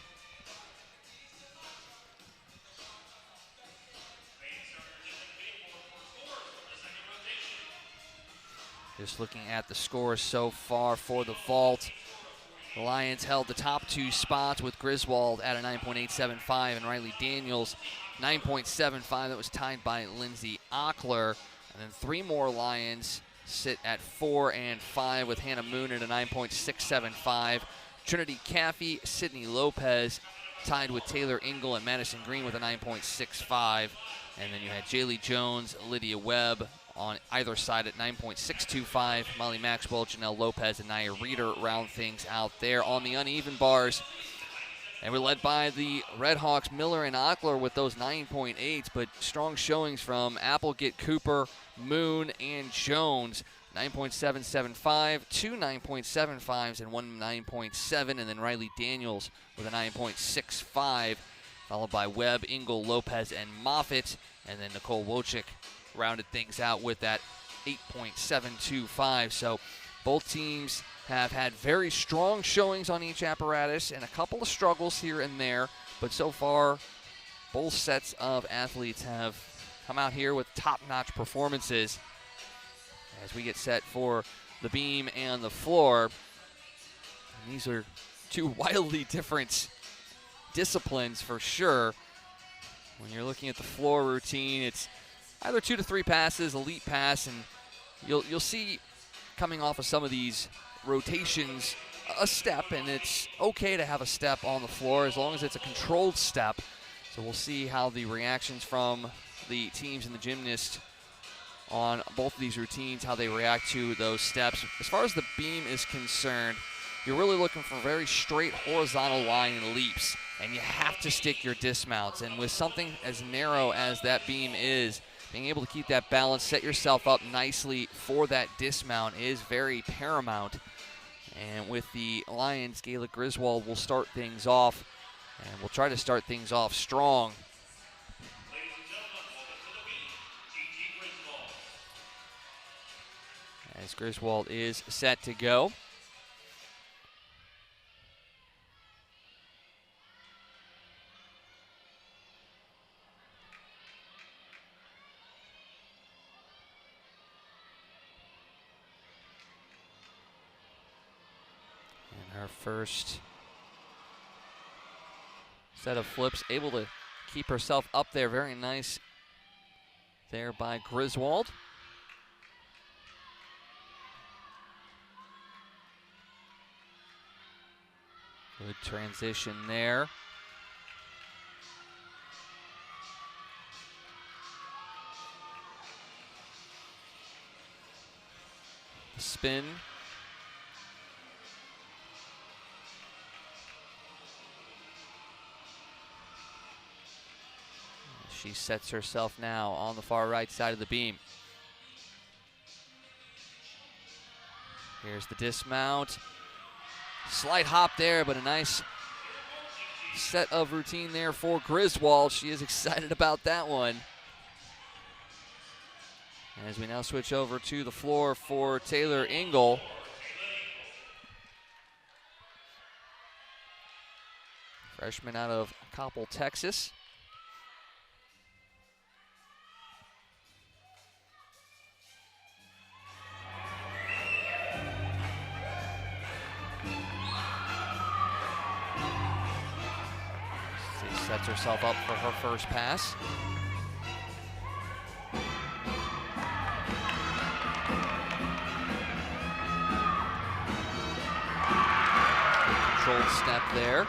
Just looking at the scores so far for the vault, the Lions held the top 2 spots with Griswold at a 9.875 and Riley Daniels 9.75. That was tied by Lindsay Ockler. And then 3 more Lions sit at 4 and 5 with Hannah Moon at a 9.675. Trinity Caffey, Sydney Lopez tied with Taylor Engel and Madison Green with a 9.65. And then you had Jaylee Jones, Lydia Webb on either side at 9.625. Molly Maxwell, Janelle Lopez, and Nia Reeder round things out there. On the uneven bars, and we're led by the Red Hawks, Miller and Ockler with those 9.8s, but strong showings from Applegate, Cooper, Moon, and Jones. 9.775, 2 9.75s, and 1 9.7, and then Riley Daniels with a 9.65, followed by Webb, Engel, Lopez, and Moffitt, and then Nicole Wojcik rounded things out with that 8.725. So both teams have had very strong showings on each apparatus and a couple of struggles here and there, but so far both sets of athletes have come out here with top-notch performances. As we get set for the beam and the floor, and these are 2 wildly different disciplines for sure. When you're looking at the floor routine, it's either 2 to 3 passes, a leap pass, and you'll see coming off of some of these rotations a step, and it's okay to have a step on the floor as long as it's a controlled step. So we'll see how the reactions from the teams and the gymnasts on both of these routines, how they react to those steps. As far as the beam is concerned, you're really looking for very straight horizontal line leaps, and you have to stick your dismounts. And with something as narrow as that beam is, being able to keep that balance, set yourself up nicely for that dismount is very paramount. And with the Lions, Gayla Griswold will start things off, and we'll try to start things off strong. As Griswold is set to go. And her first set of flips, able to keep herself up there. Very nice there by Griswold. Good transition there. The spin. She sets herself now on the far right side of the beam. Here's the dismount. Slight hop there, but a nice set of routine there for Griswold. She is excited about that one. As we now switch over to the floor for Taylor Engel. Freshman out of Coppell, Texas. Sets herself up for her first pass. controlled step there.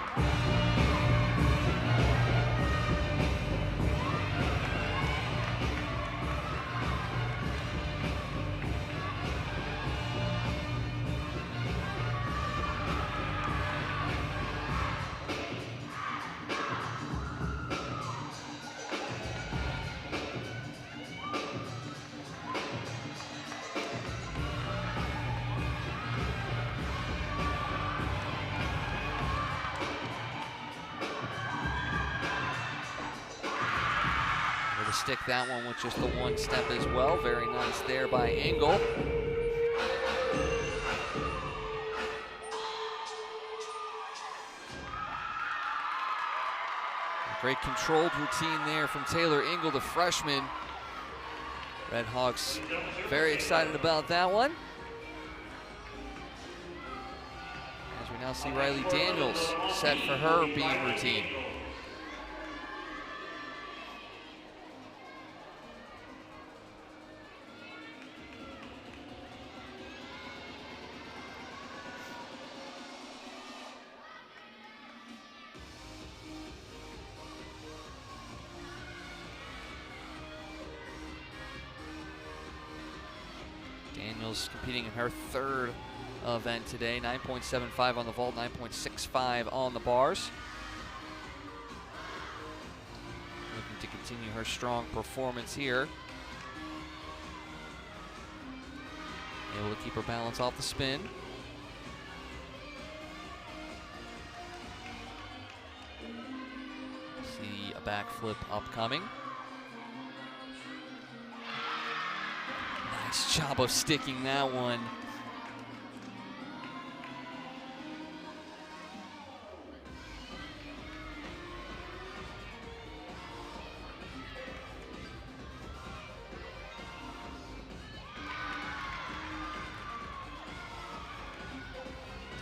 To stick that one with just the one step as well. Very nice there by Engel. Great controlled routine there from Taylor Engel, the freshman. Red Hawks very excited about that one. As we now see Riley Daniels set for her beam routine. Daniels competing in her third event today. 9.75 on the vault, 9.65 on the bars. Looking to continue her strong performance here. Able to keep her balance off the spin. See a backflip upcoming. Nice job of sticking that one.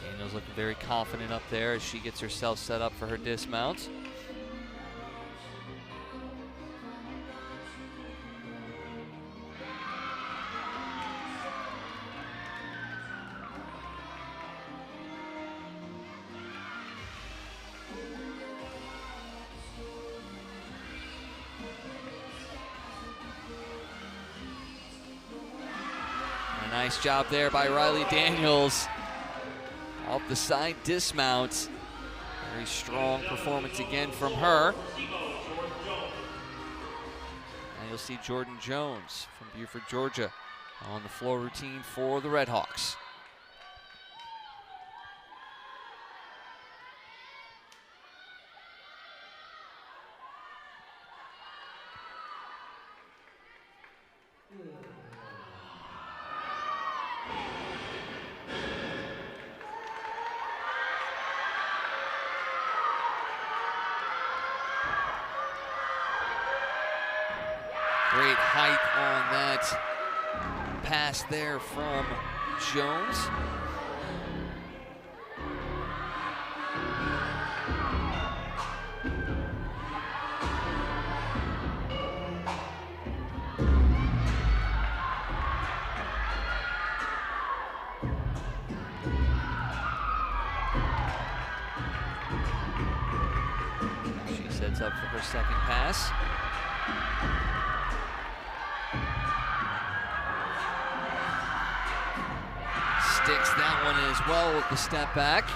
Daniel's looking very confident up there as she gets herself set up for her dismount. Nice job there by Riley Daniels. Off the side dismount. Very strong performance again from her. And you'll see Jordan Jones from Buford, Georgia on the floor routine for the Red Hawks. Great height on that pass there from Jones. She sets up for her second pass. Sticks that one as well with the step back.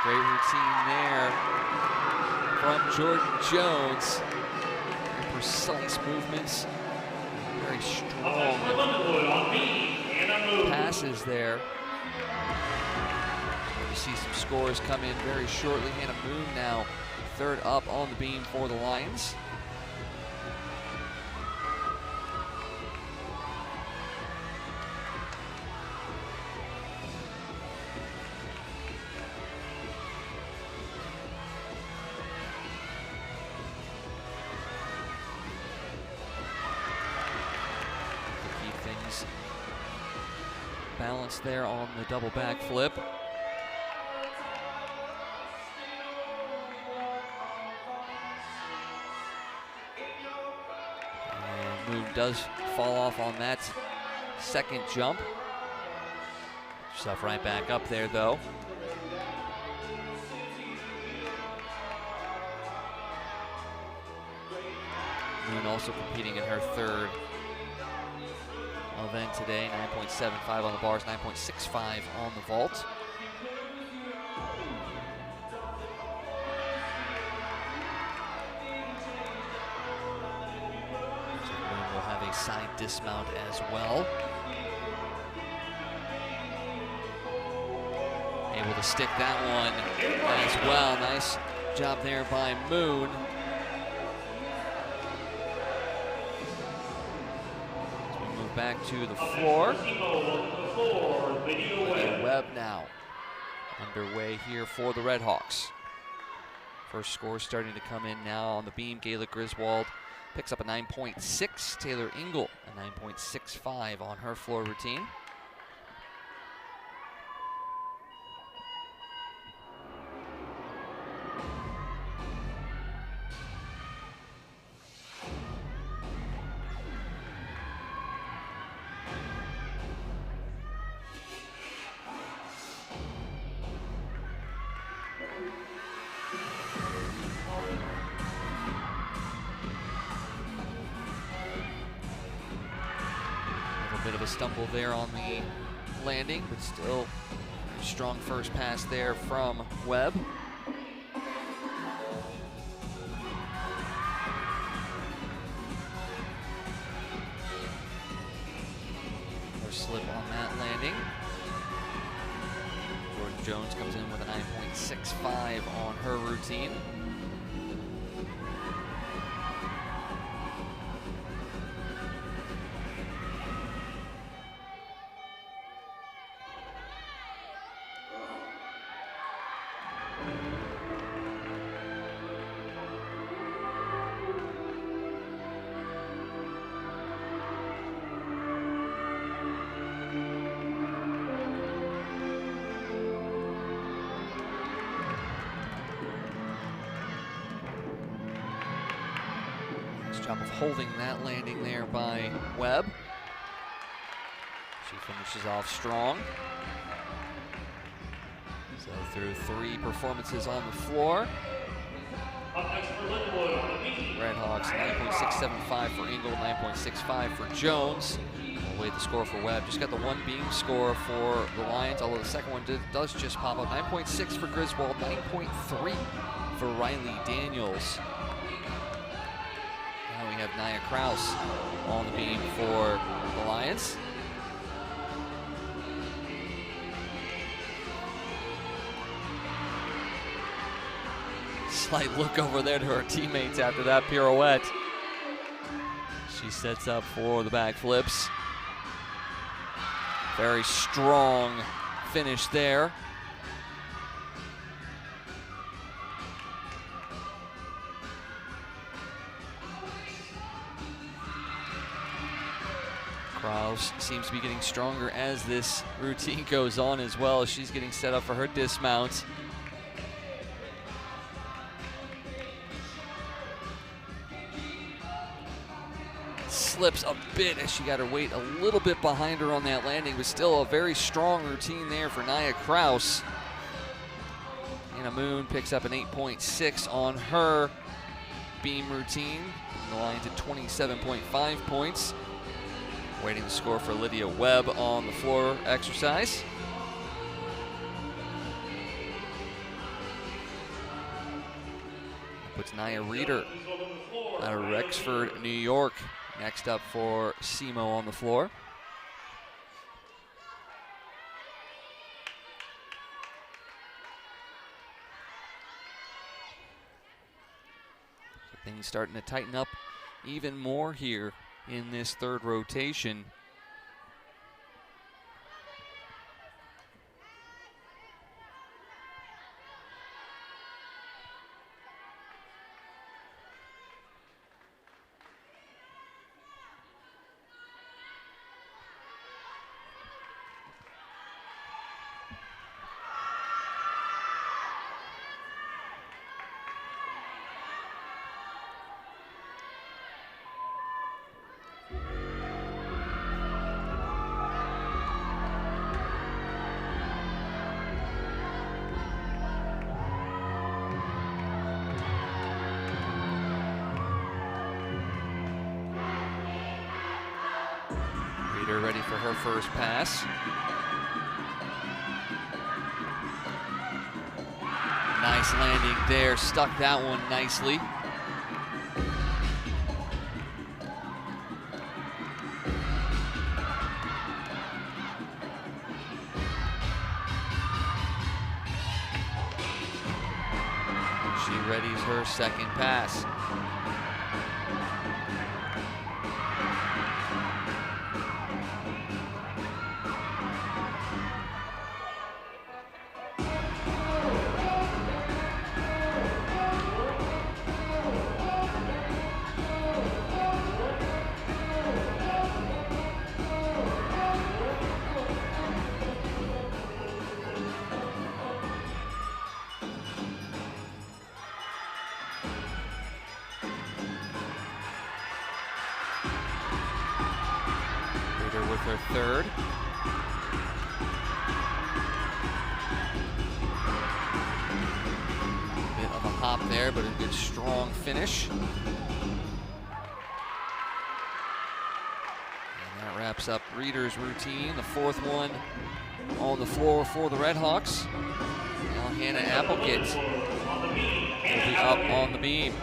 Great routine there from Jordan Jones. Very precise movements, very strong passes there. You see some scores come in very shortly. Hannah Moon now third up on the beam for the Lions. balance there on the double back flip. And Moon does fall off on that second jump. Stuff right back up there though. Moon also competing in her third event today. 9.75 on the bars, 9.65 on the vault. So Moon will have a side dismount as well. Able to stick that one as well. Nice job there by Moon. Back to the floor. Lydia Webb now underway here for the Redhawks. First score starting to come in now on the beam. Gayla Griswold picks up a 9.6. Taylor Engel a 9.65 on her floor routine. Bit of a stumble there on the landing, but still a strong first pass there from Webb. Another slip on that landing. Jordan Jones comes in with a 9.65 on her routine. Job of holding that landing there by Webb. She finishes off strong. So through 3 performances on the floor. Redhawks 9.675 for Engel, 9.65 for Jones. We'll wait the score for Webb. Just got the 1 beam score for the Lions, although the second one does just pop up. 9.6 for Griswold, 9.3 for Riley Daniels. We have Nia Kraus on the beam for the Lions. Slight look over there to her teammates after that pirouette. She sets up for the back flips. Very strong finish there. Kraus seems to be getting stronger as this routine goes on as well, as she's getting set up for her dismount. Slips a bit as she got her weight a little bit behind her on that landing, but still a very strong routine there for Nia Kraus. Anna Moon picks up an 8.6 on her beam routine. The Lions at 27.5 points. Waiting the score for Lydia Webb on the floor exercise. Puts Nia Reeder out of Rexford, New York, next up for SEMO on the floor. So things starting to tighten up even more here in this third rotation. her first pass. Nice landing there, stuck that one nicely. She readies her second pass. With her third. Bit of a hop there, but a good strong finish. And that wraps up Reeder's routine, the fourth one on the floor for the Redhawks. Now Hannah Applegate will be up on the beam.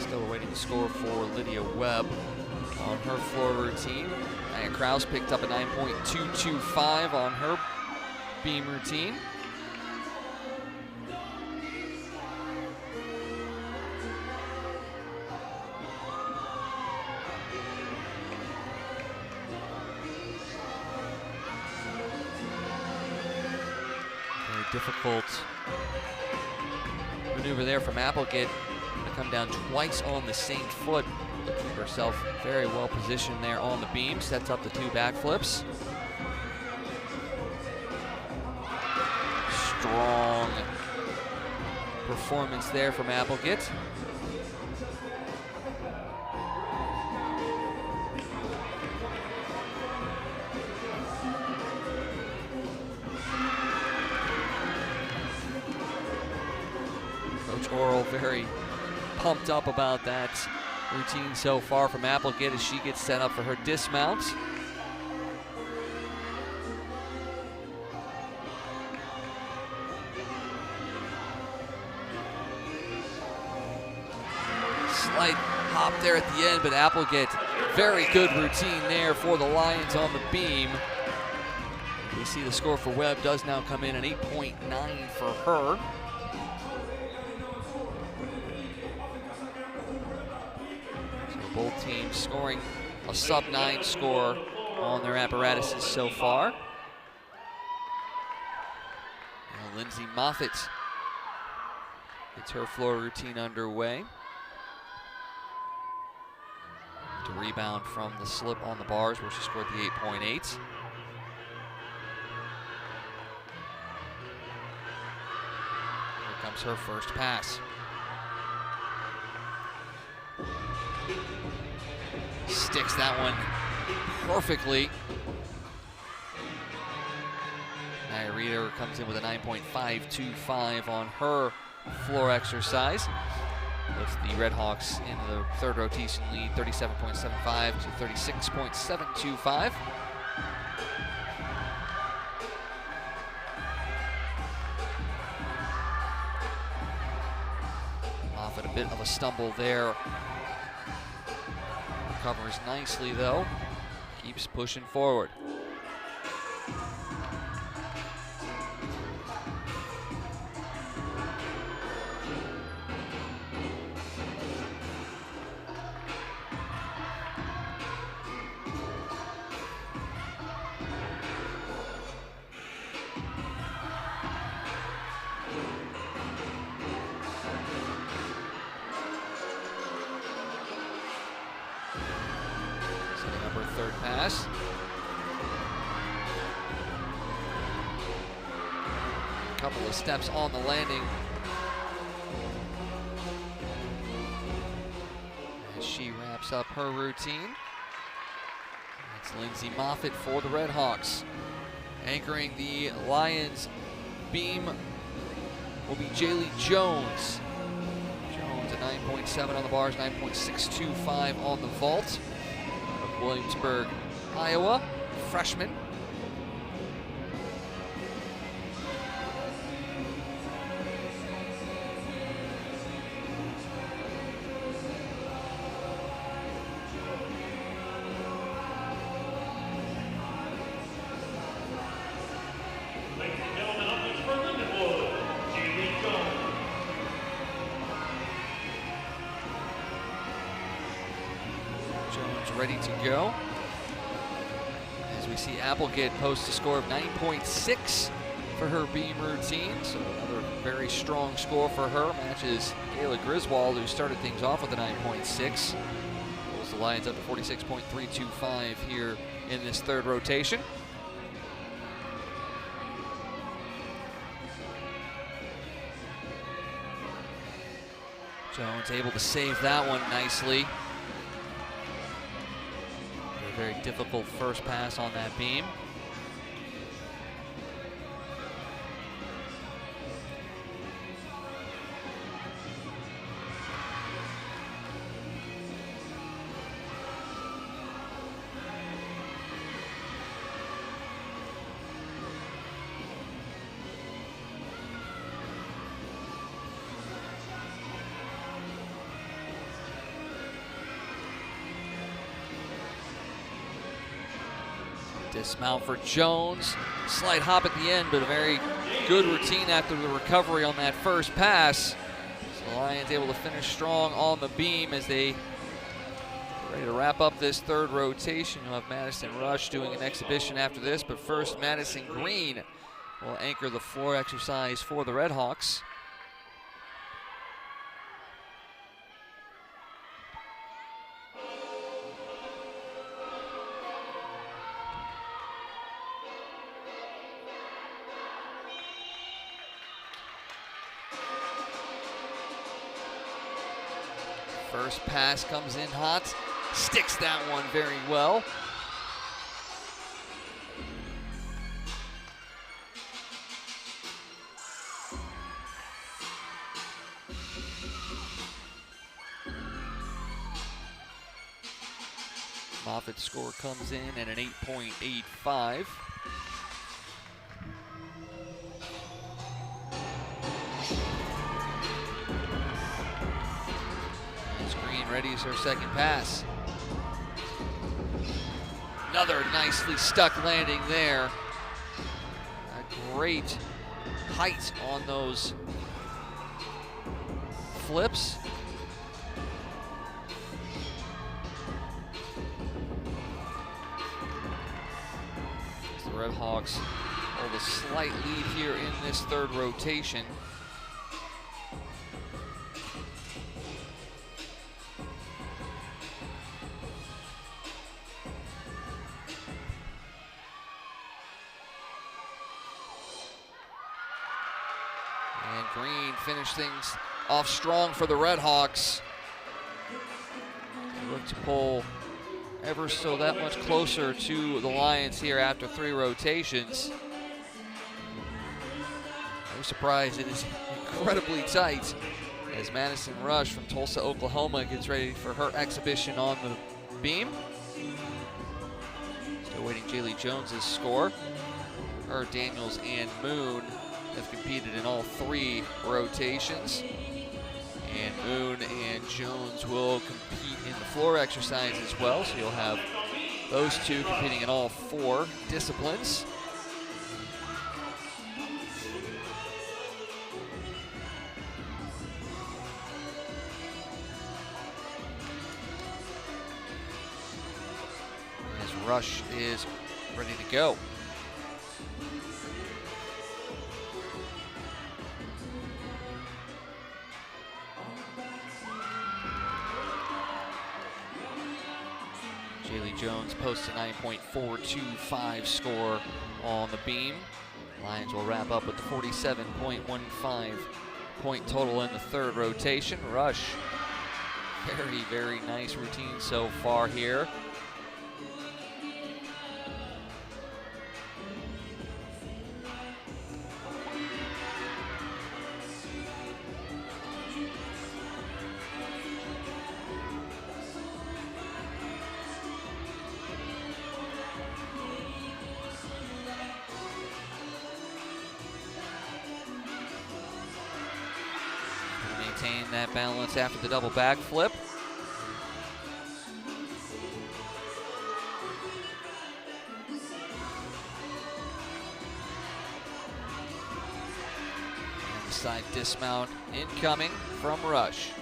Still awaiting the score for Lydia Webb on her floor routine. Nia Kraus picked up a 9.225 on her beam routine. Very difficult maneuver there from Applegate. Come down twice on the same foot. Keep herself very well positioned there on the beam. Sets up the two backflips. Strong performance there from Applegate. Coach Orrell very pumped up about that routine so far from Applegate as she gets set up for her dismount. Slight hop there at the end, but Applegate, very good routine there for the Lions on the beam. We see the score for Webb does now come in at 8.9 for her. Both teams scoring a sub-9 score on their apparatuses so far. Now Lindsay Moffitt gets her floor routine underway. To rebound from the slip on the bars where she scored the 8.8. Here comes her first pass. Sticks that one perfectly. Nia Reeder comes in with a 9.525 on her floor exercise. Puts the Redhawks in the third rotation lead, 37.75 to 36.725. Moffitt a bit of a stumble there. Recovers nicely though, keeps pushing forward. Setting up her third pass. Couple of steps on the landing. As she wraps up her routine. It's Lindsay Moffitt for the Redhawks. Anchoring the Lions beam will be Jaylee Jones. 9.7 on the bars, 9.625 on the vault. Out of Williamsburg, Iowa, freshman. Ladies and gentlemen, up next for Lindenwood, Jones ready to go. As we see Applegate post a score of 9.6 for her beam routine. So another very strong score for her. Matches Kayla Griswold, who started things off with a 9.6. Pulls the Lions up to 46.325 here in this third rotation. Jones able to save that one nicely. A very difficult first pass on that beam. Dismount for Jones. Slight hop at the end, but a very good routine after the recovery on that first pass. So the Lions able to finish strong on the beam as they ready to wrap up this third rotation. You'll have Madison Rush doing an exhibition after this, but first Madison Green will anchor the floor exercise for the Red Hawks. First pass comes in hot, sticks that one very well. Moffitt's score comes in at an 8.85. Readies her second pass. Another nicely stuck landing there. A great height on those flips. As the Red Hawks hold a slight lead here in this third rotation. And Green finished things off strong for the Red Hawks. They look to pull ever so that much closer to the Lions here after three rotations. No surprise, it is incredibly tight as Madison Rush from Tulsa, Oklahoma gets ready for her exhibition on the beam. Still waiting Jaylee Jones's score. Her, Daniels, and Moon have competed in all three rotations. And Moon and Jones will compete in the floor exercise as well, so you'll have those two competing in all four disciplines. As Rush is ready to go. Jaylee Jones posts a 9.425 score on the beam. Lions will wrap up with the 47.15 point total in the third rotation. Rush, very, very nice routine so far here. Getting that balance after the double backflip. And the side dismount incoming from Rush.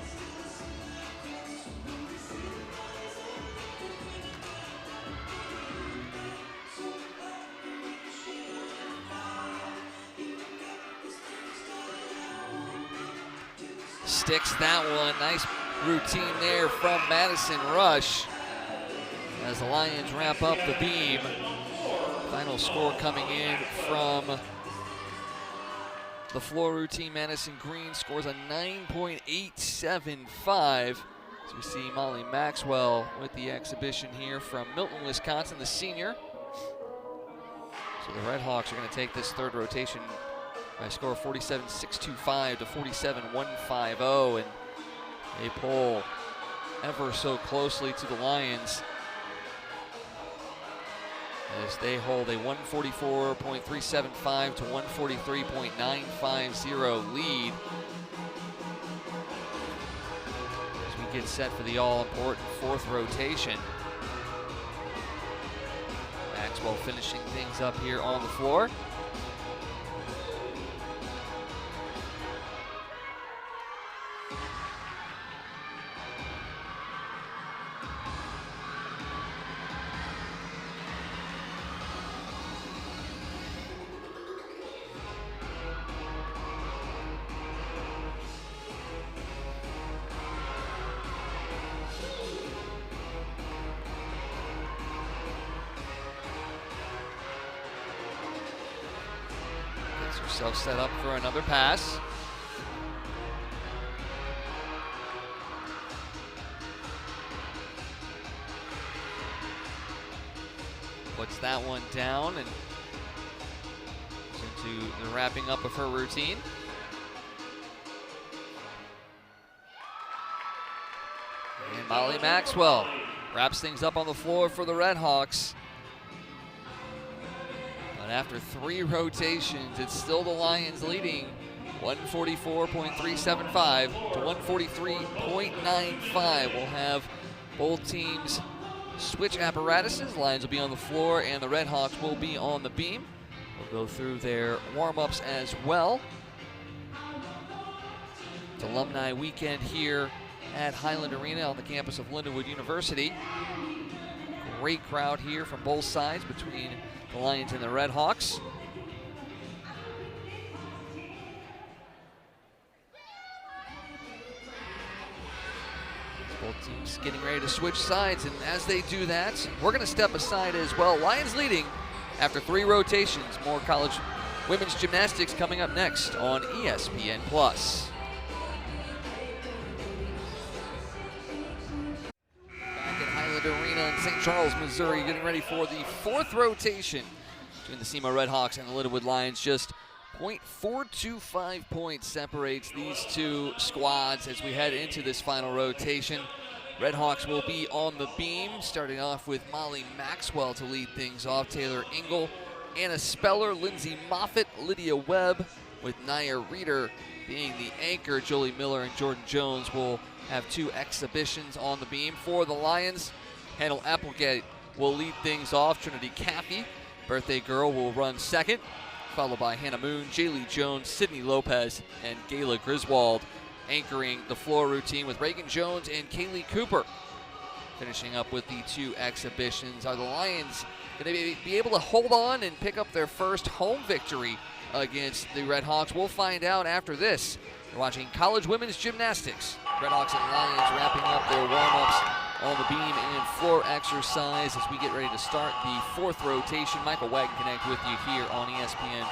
Sticks that one. Nice routine there from Madison Rush as the Lions wrap up the beam. Final score coming in from the floor routine. Madison Green scores a 9.875. As we see Molly Maxwell with the exhibition here from Milton, Wisconsin, the senior. So the Red Hawks are going to take this third rotation by a score of 47-625 to 47-150, and they pull ever so closely to the Lions as they hold a 144.375 to 143.950 lead as we get set for the all-important fourth rotation. Maxwell finishing things up here on the floor. Herself set up for another pass. Puts that one down and into the wrapping up of her routine. And Molly Maxwell wraps things up on the floor for the Red Hawks. After three rotations, it's still the Lions leading 144.375 to 143.95. We'll have both teams switch apparatuses. Lions will be on the floor and the Red Hawks will be on the beam. We'll go through their warm-ups as well. It's Alumni Weekend here at Highland Arena on the campus of Lindenwood University. Great crowd here from both sides between the Lions and the Red Hawks. Both teams getting ready to switch sides, and as they do that, we're going to step aside as well. Lions leading after three rotations. More college women's gymnastics coming up next on ESPN+. Arena in St. Charles, Missouri, getting ready for the fourth rotation between the SEMO Red Hawks and the Lindenwood Lions. Just 0.425 points separates these two squads as we head into this final rotation. Red Hawks will be on the beam, starting off with Molly Maxwell to lead things off. Taylor Engel, Anna Speller, Lindsay Moffitt, Lydia Webb, with Naya Reeder being the anchor. Jolie Miller and Jordan Jones will have two exhibitions on the beam. For the Lions, Hannah Applegate will lead things off. Trinity Caffey, birthday girl, will run second, followed by Hannah Moon, Jaylee Jones, Sydney Lopez, and Gayla Griswold anchoring the floor routine, with Reagan Jones and Kaylee Cooper finishing up with the two exhibitions. Are the Lions going to be able to hold on and pick up their first home victory against the Red Hawks? We'll find out after this. You're watching college women's gymnastics. Red Hawks and Lions wrapping up their warm-ups on the beam and floor exercise as we get ready to start the fourth rotation. Michael Wagon Connect with you here on ESPN+.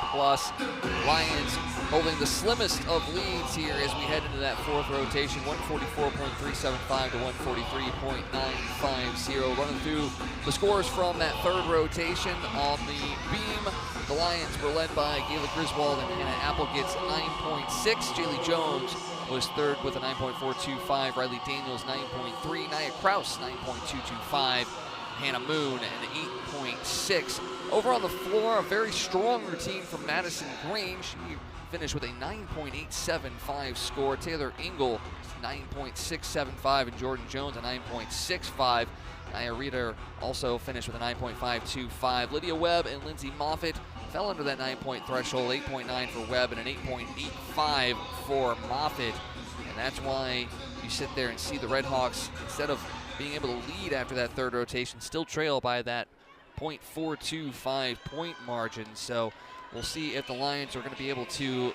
Lions holding the slimmest of leads here as we head into that fourth rotation, 144.375 to 143.950. Running through the scores from that third rotation on the beam. The Lions were led by Gayla Griswold and Hannah Applegate's 9.6. Jaylee Jones was third with a 9.425. Riley Daniels, 9.3. Nia Kraus, 9.225. Hannah Moon, an 8.6. Over on the floor, a very strong routine from Madison Green. She finished with a 9.875 score. Taylor Engel, 9.675, and Jordan Jones, a 9.65. Naya Reeder also finished with a 9.525. Lydia Webb and Lindsay Moffitt fell under that 9-point threshold, 8.9 for Webb and an 8.85 for Moffitt. And that's why you sit there and see the Red Hawks, instead of being able to lead after that third rotation, still trail by that 0.425 point margin. So we'll see if the Lions are going to be able to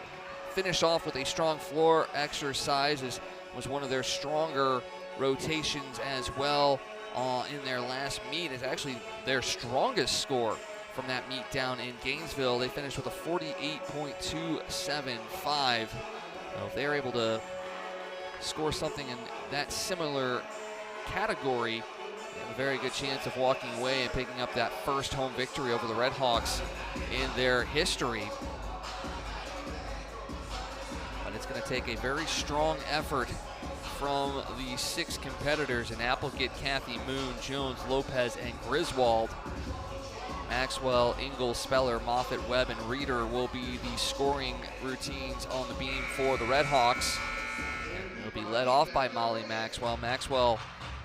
finish off with a strong floor exercise. As was one of their stronger rotations as well in their last meet. It's actually their strongest score from that meet down in Gainesville. They finished with a 48.275. So if they're able to score something in that similar category, they have a very good chance of walking away and picking up that first home victory over the Red Hawks in their history. But it's going to take a very strong effort from the 6 competitors in Applegate, Kathy, Moon, Jones, Lopez, and Griswold. Maxwell, Engel, Speller, Moffitt, Webb, and Reeder will be the scoring routines on the beam for the Red Hawks. It'll be led off by Molly Maxwell. Maxwell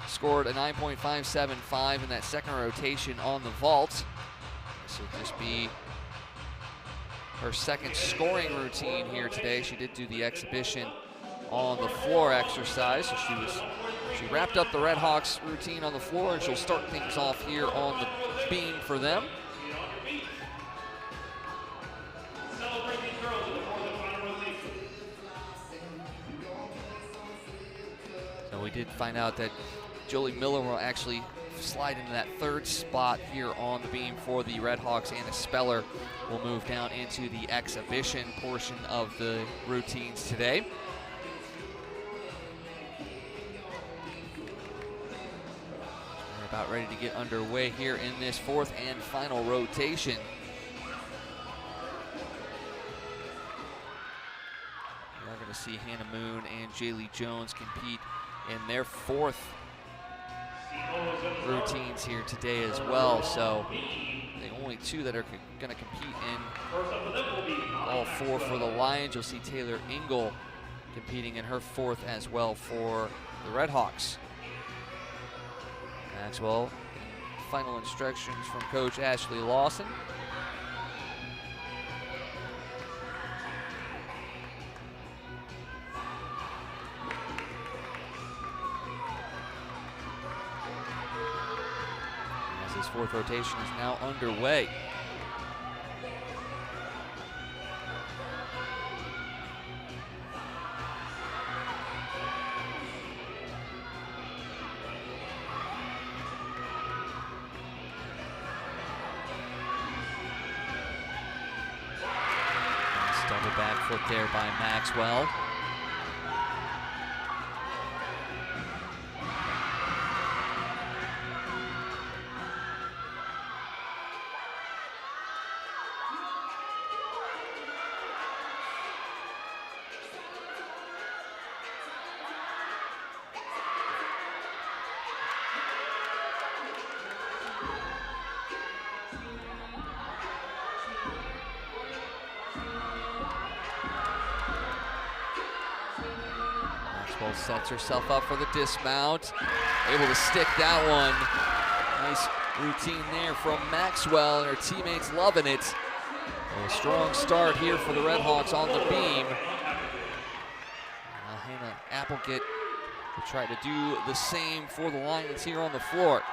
scored a 9.575 in that second rotation on the vault. This will just be her second scoring routine here today. She did do the exhibition on the floor exercise. So she wrapped up the Red Hawks routine on the floor, and she'll start things off here on the beam for them. So we did find out that Jolie Miller will actually slide into that third spot here on the beam for the Red Hawks. Anna Speller will move down into the exhibition portion of the routines today. We're about ready to get underway here in this fourth and final rotation. We are going to see Hannah Moon and Jaylee Jones compete in their fourth routines here today as well. So the only 2 that are going to compete in all 4 for the Lions. You'll see Taylor Engel competing in her fourth as well for the Red Hawks. Maxwell, final instructions from Coach Ashley Lawson. As this fourth rotation is now underway. Double back foot there by Maxwell. Sets herself up for the dismount. Able to stick that one. Nice routine there from Maxwell, and her teammates loving it. A strong start here for the Red Hawks on the beam. Now Hannah Applegate will try to do the same for the Lions here on the floor.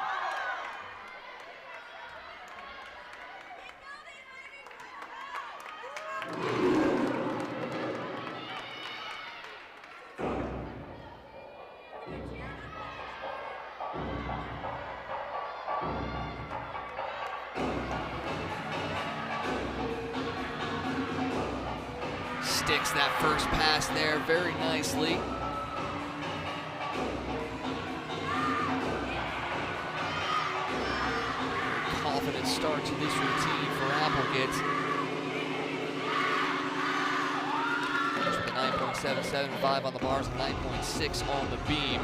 Sticks that first pass there very nicely. Very confident start to this routine for Applegate. With a 9.775 on the bars and 9.6 on the beam.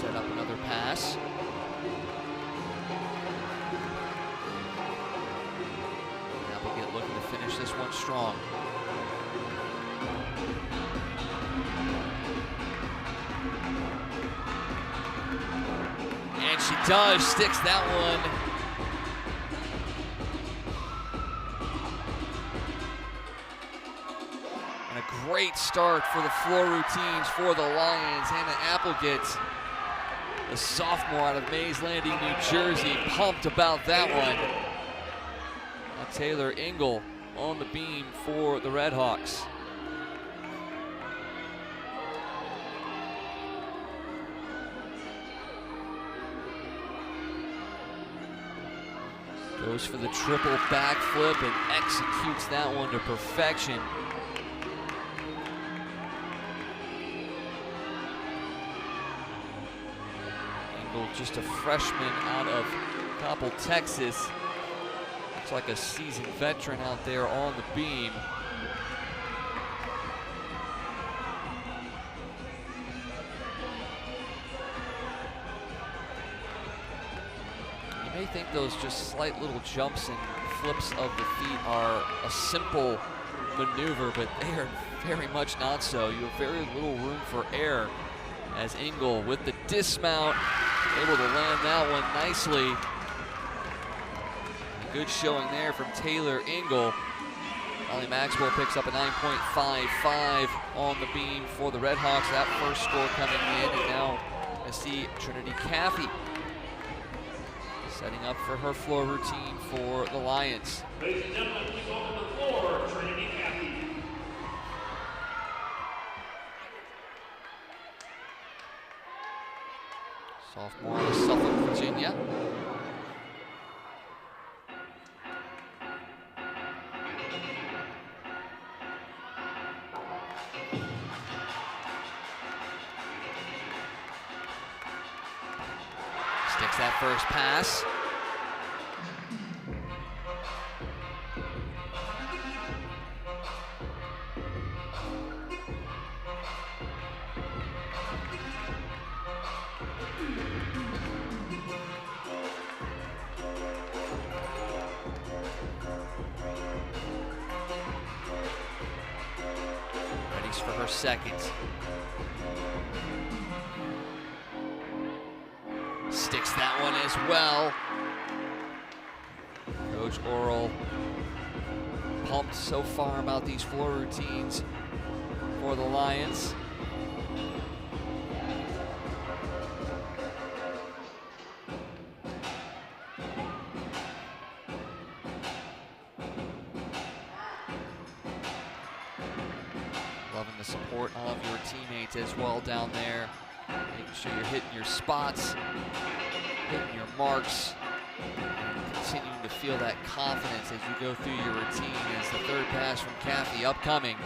Set up another pass. Applegate looking to finish this one strong. And she does, sticks that one. And a great start for the floor routines for the Lions. Hannah Applegate, the sophomore out of Mays Landing, New Jersey, pumped about that one. Now Taylor Engel on the beam for the Redhawks. Goes for the triple backflip and executes that one to perfection. Engel, just a freshman out of Coppell, Texas. Looks like a seasoned veteran out there on the beam. You may think those just slight little jumps and flips of the feet are a simple maneuver, but they are very much not so. You have very little room for error as Engel with the dismount, able to land that one nicely. A good showing there from Taylor Engel. Molly Maxwell picks up a 9.55 on the beam for the Redhawks. That first score coming in, and now I see Trinity Caffey setting up for her floor routine for the Lions. Ladies and gentlemen, please welcome to the floor, Trinity Caffey. Sophomore out of Suffolk, Virginia. Sticks that first pass. Readies for her second. Sticks that one as well. Coach Orrell pumped so far about these floor routines for the Lions. Loving the support of your teammates as well down there. Making sure you're hitting your spots, hitting your marks, and continuing to feel that confidence as you go through your routine. As the third pass from Caffey upcoming.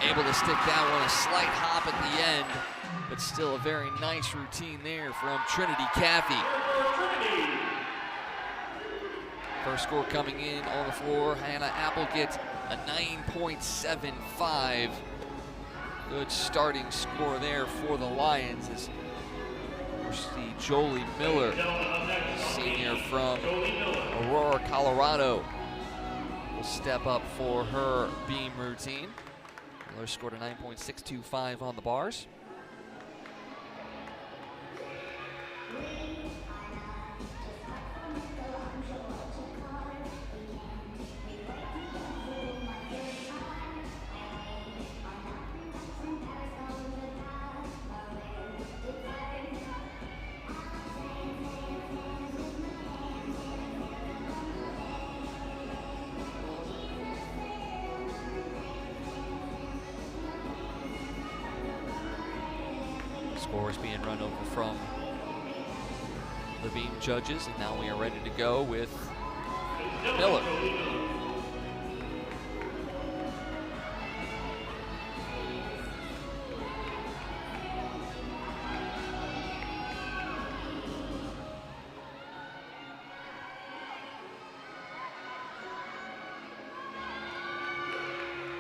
Able to stick that one, a slight hop at the end, but still a very nice routine there from Trinity Caffey. First score coming in on the floor, Hannah Applegate, a 9.75. Good starting score there for the Lions as we see Jolie Miller, senior from Aurora, Colorado, will step up for her beam routine. Miller scored a 9.625 on the bars. Scores being run over from the beam judges, and now we are ready to go with Miller.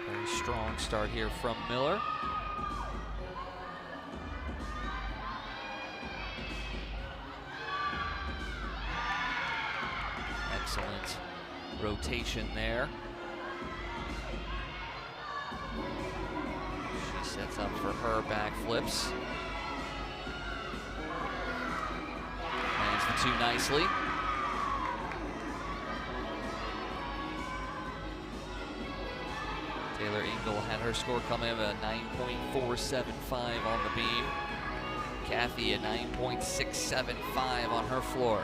Very strong start here from Miller. Excellent rotation there. She sets up for her back flips. Lands the two nicely. Taylor Engel had her score come in at a 9.475 on the beam. Kathy a 9.675 on her floor.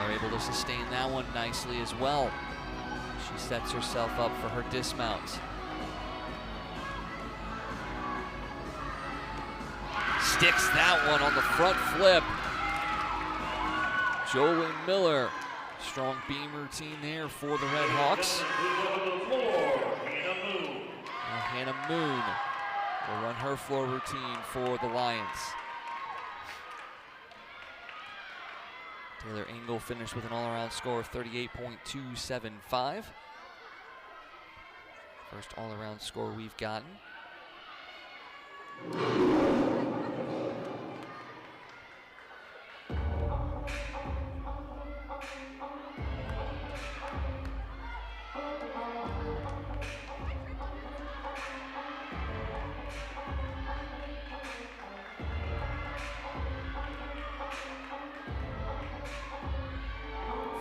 They're able to sustain that one nicely as well. She sets herself up for her dismount. Sticks that one on the front flip. Jolene Miller, strong beam routine there for the Red Hawks. Now Hannah Moon will run her floor routine for the Lions. Taylor Engel finished with an all-around score of 38.275. First all-around score we've gotten.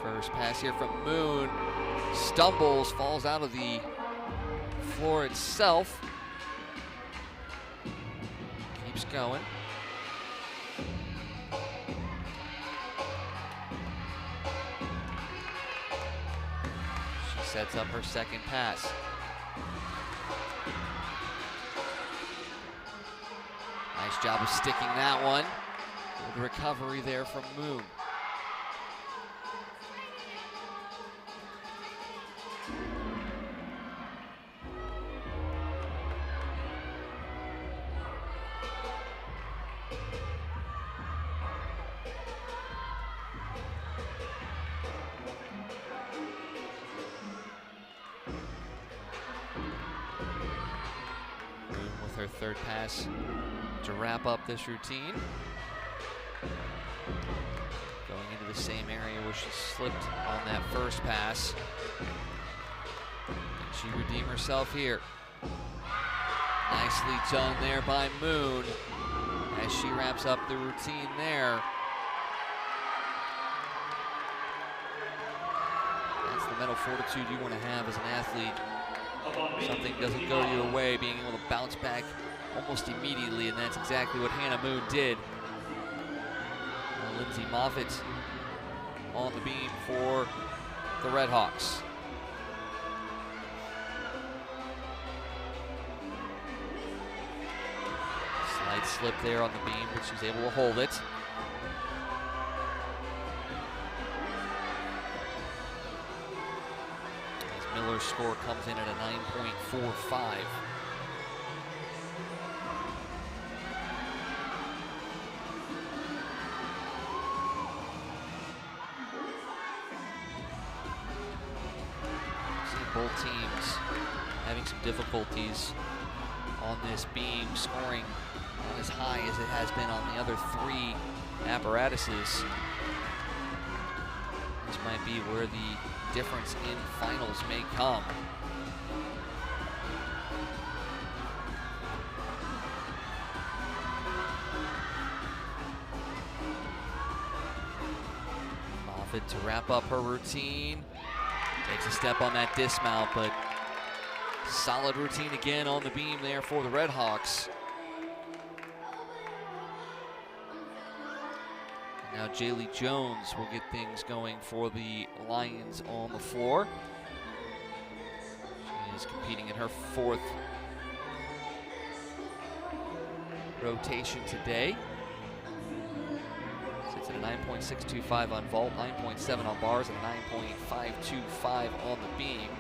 First pass here from Moon, stumbles, falls out of the floor itself. Keeps going. She sets up her second pass. Nice job of sticking that one. Good recovery there from Moon. Her third pass to wrap up this routine. Going into the same area where she slipped on that first pass. Can she redeem herself here? Nicely done there by Moon as she wraps up the routine there. That's the mental fortitude you want to have as an athlete. Something doesn't go your way, being able to bounce back almost immediately, and that's exactly what Hannah Moon did. Lindsay Moffitt on the beam for the Red Hawks. Slight slip there on the beam, but she's able to hold it. Miller's score comes in at a 9.45. See both teams having some difficulties on this beam, scoring not as high as it has been on the other three apparatuses. This might be where the difference in finals may come. Moffitt to wrap up her routine. Takes a step on that dismount, but solid routine again on the beam there for the Red Hawks. Now Jaylee Jones will get things going for the Lions on the floor. She is competing in her fourth rotation today. Sits at a 9.625 on vault, 9.7 on bars, and 9.525 on the beam.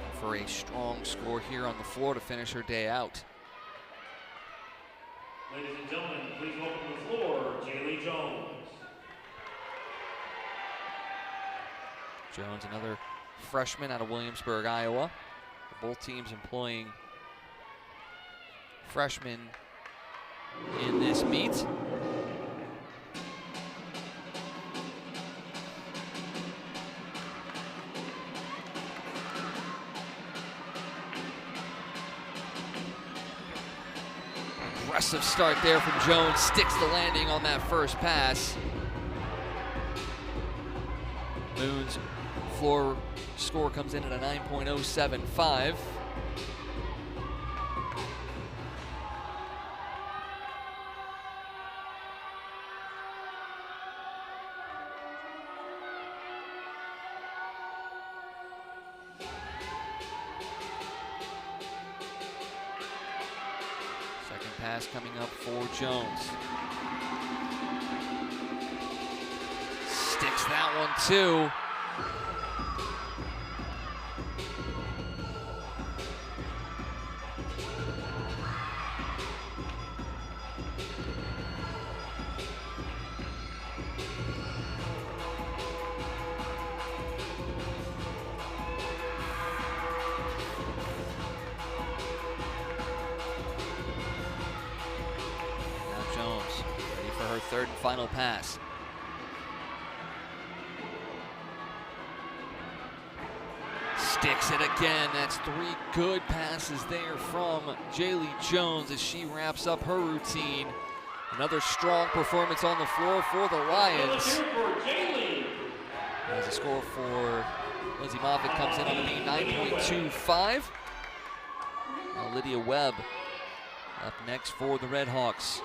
Looking for a strong score here on the floor to finish her day out. Ladies and gentlemen, please welcome to the floor, Jaylee Jones. Jones, another freshman out of Williamsburg, Iowa. Both teams employing freshman in this meet. Aggressive start there from Jones, sticks the landing on that first pass. Moon's floor score comes in at a 9.075. Second pass coming up for Jones. Sticks that one too. Her third and final pass. Sticks it again. That's 3 good passes there from Jaylee Jones as she wraps up her routine. Another strong performance on the floor for the Lions. As the score for Lindsay Moffitt comes in on the 9.25. Now Lydia Webb up next for the Redhawks.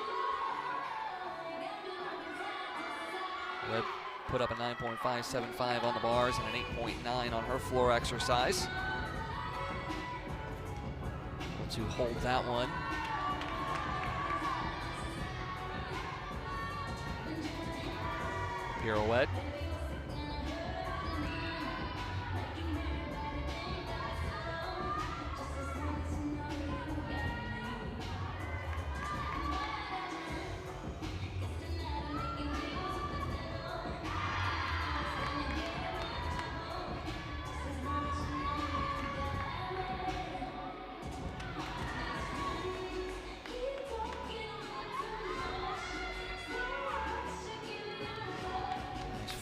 Webb put up a 9.575 on the bars and an 8.9 on her floor exercise. Able to hold that one. Pirouette.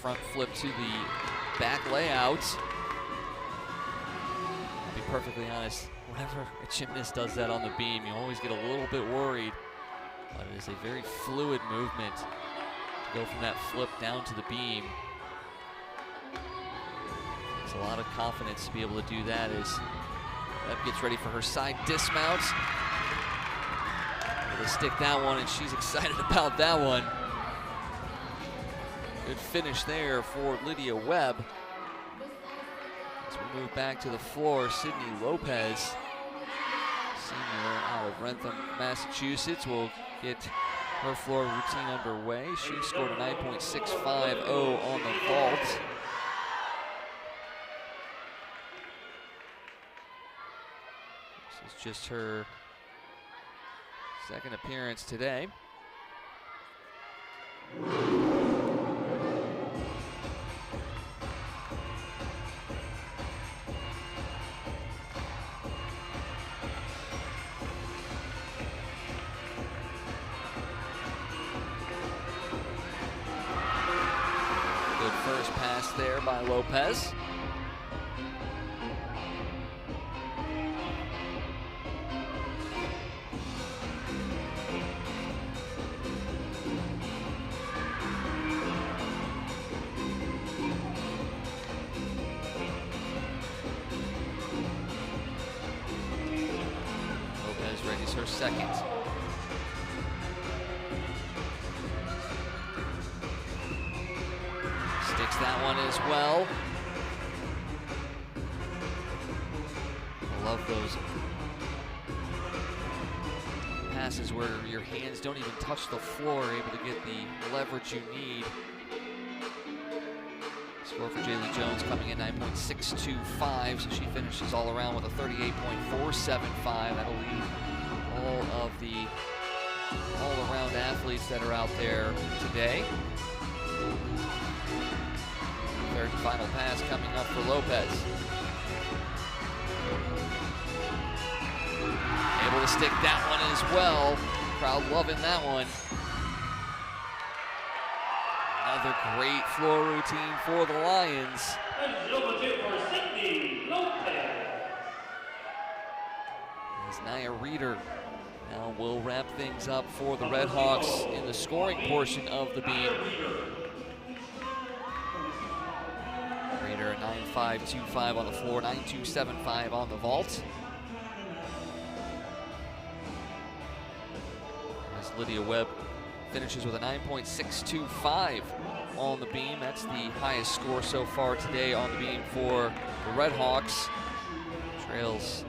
Front flip to the back layout. I'll be perfectly honest, whenever a gymnast does that on the beam, you always get a little bit worried. But it is a very fluid movement to go from that flip down to the beam. It's a lot of confidence to be able to do that as Webb gets ready for her side dismount. Able to stick that one, and she's excited about that one. Good finish there for Lydia Webb. As we move back to the floor, Sydney Lopez, senior out of Rentham, Massachusetts, will get her floor routine underway. She scored a 9.650 on the vault. This is just her second appearance today. First pass there by Lopez. Lopez readies her second. Sticks that one as well. I love those passes where your hands don't even touch the floor, able to get the leverage you need. Score for Jaylee Jones coming in 9.625, so she finishes all around with a 38.475. That'll lead all of the all-around athletes that are out there today. Third and final pass coming up for Lopez. Able to stick that one as well. Crowd loving that one. Another great floor routine for the Lions. As Nia Reeder now will wrap things up for the Red Hawks in the scoring portion of the beam. Reeder 9.525 on the floor, 9.275 on the vault. As Lydia Webb finishes with a 9.625 on the beam. That's the highest score so far today on the beam for the Red Hawks. Trails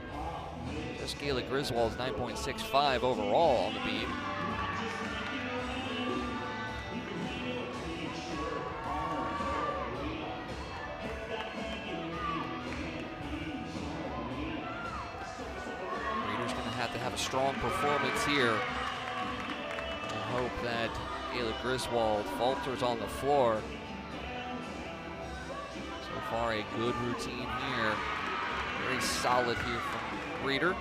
just Kayla Griswold's 9.65 overall on the beam. Reeder's going to have a strong performance here. I hope that Kayla Griswold falters on the floor. So far, a good routine here. Very solid here from Reeder.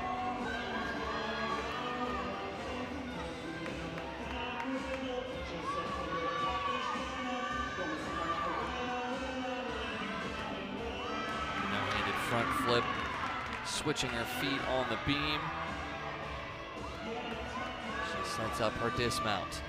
No-handed front flip, switching her feet on the beam. She sets up her dismount.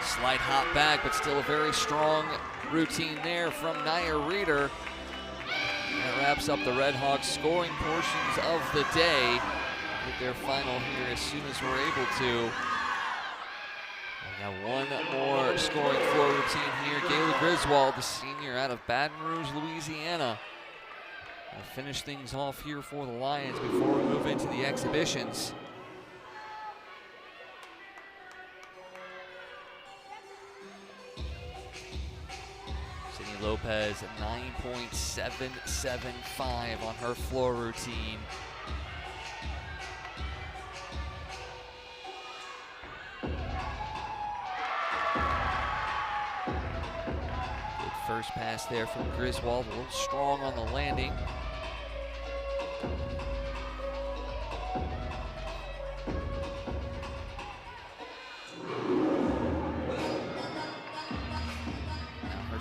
Slight hop back, but still a very strong routine there from Nia Reeder. That wraps up the Red Hawks scoring portions of the day. With their final here as soon as we're able to. We got one more scoring floor routine here. Kayla Griswold, the senior out of Baton Rouge, Louisiana. We'll finish things off here for the Lions before we move into the exhibitions. Lopez at 9.775 on her floor routine. Good first pass there from Griswold, a little strong on the landing.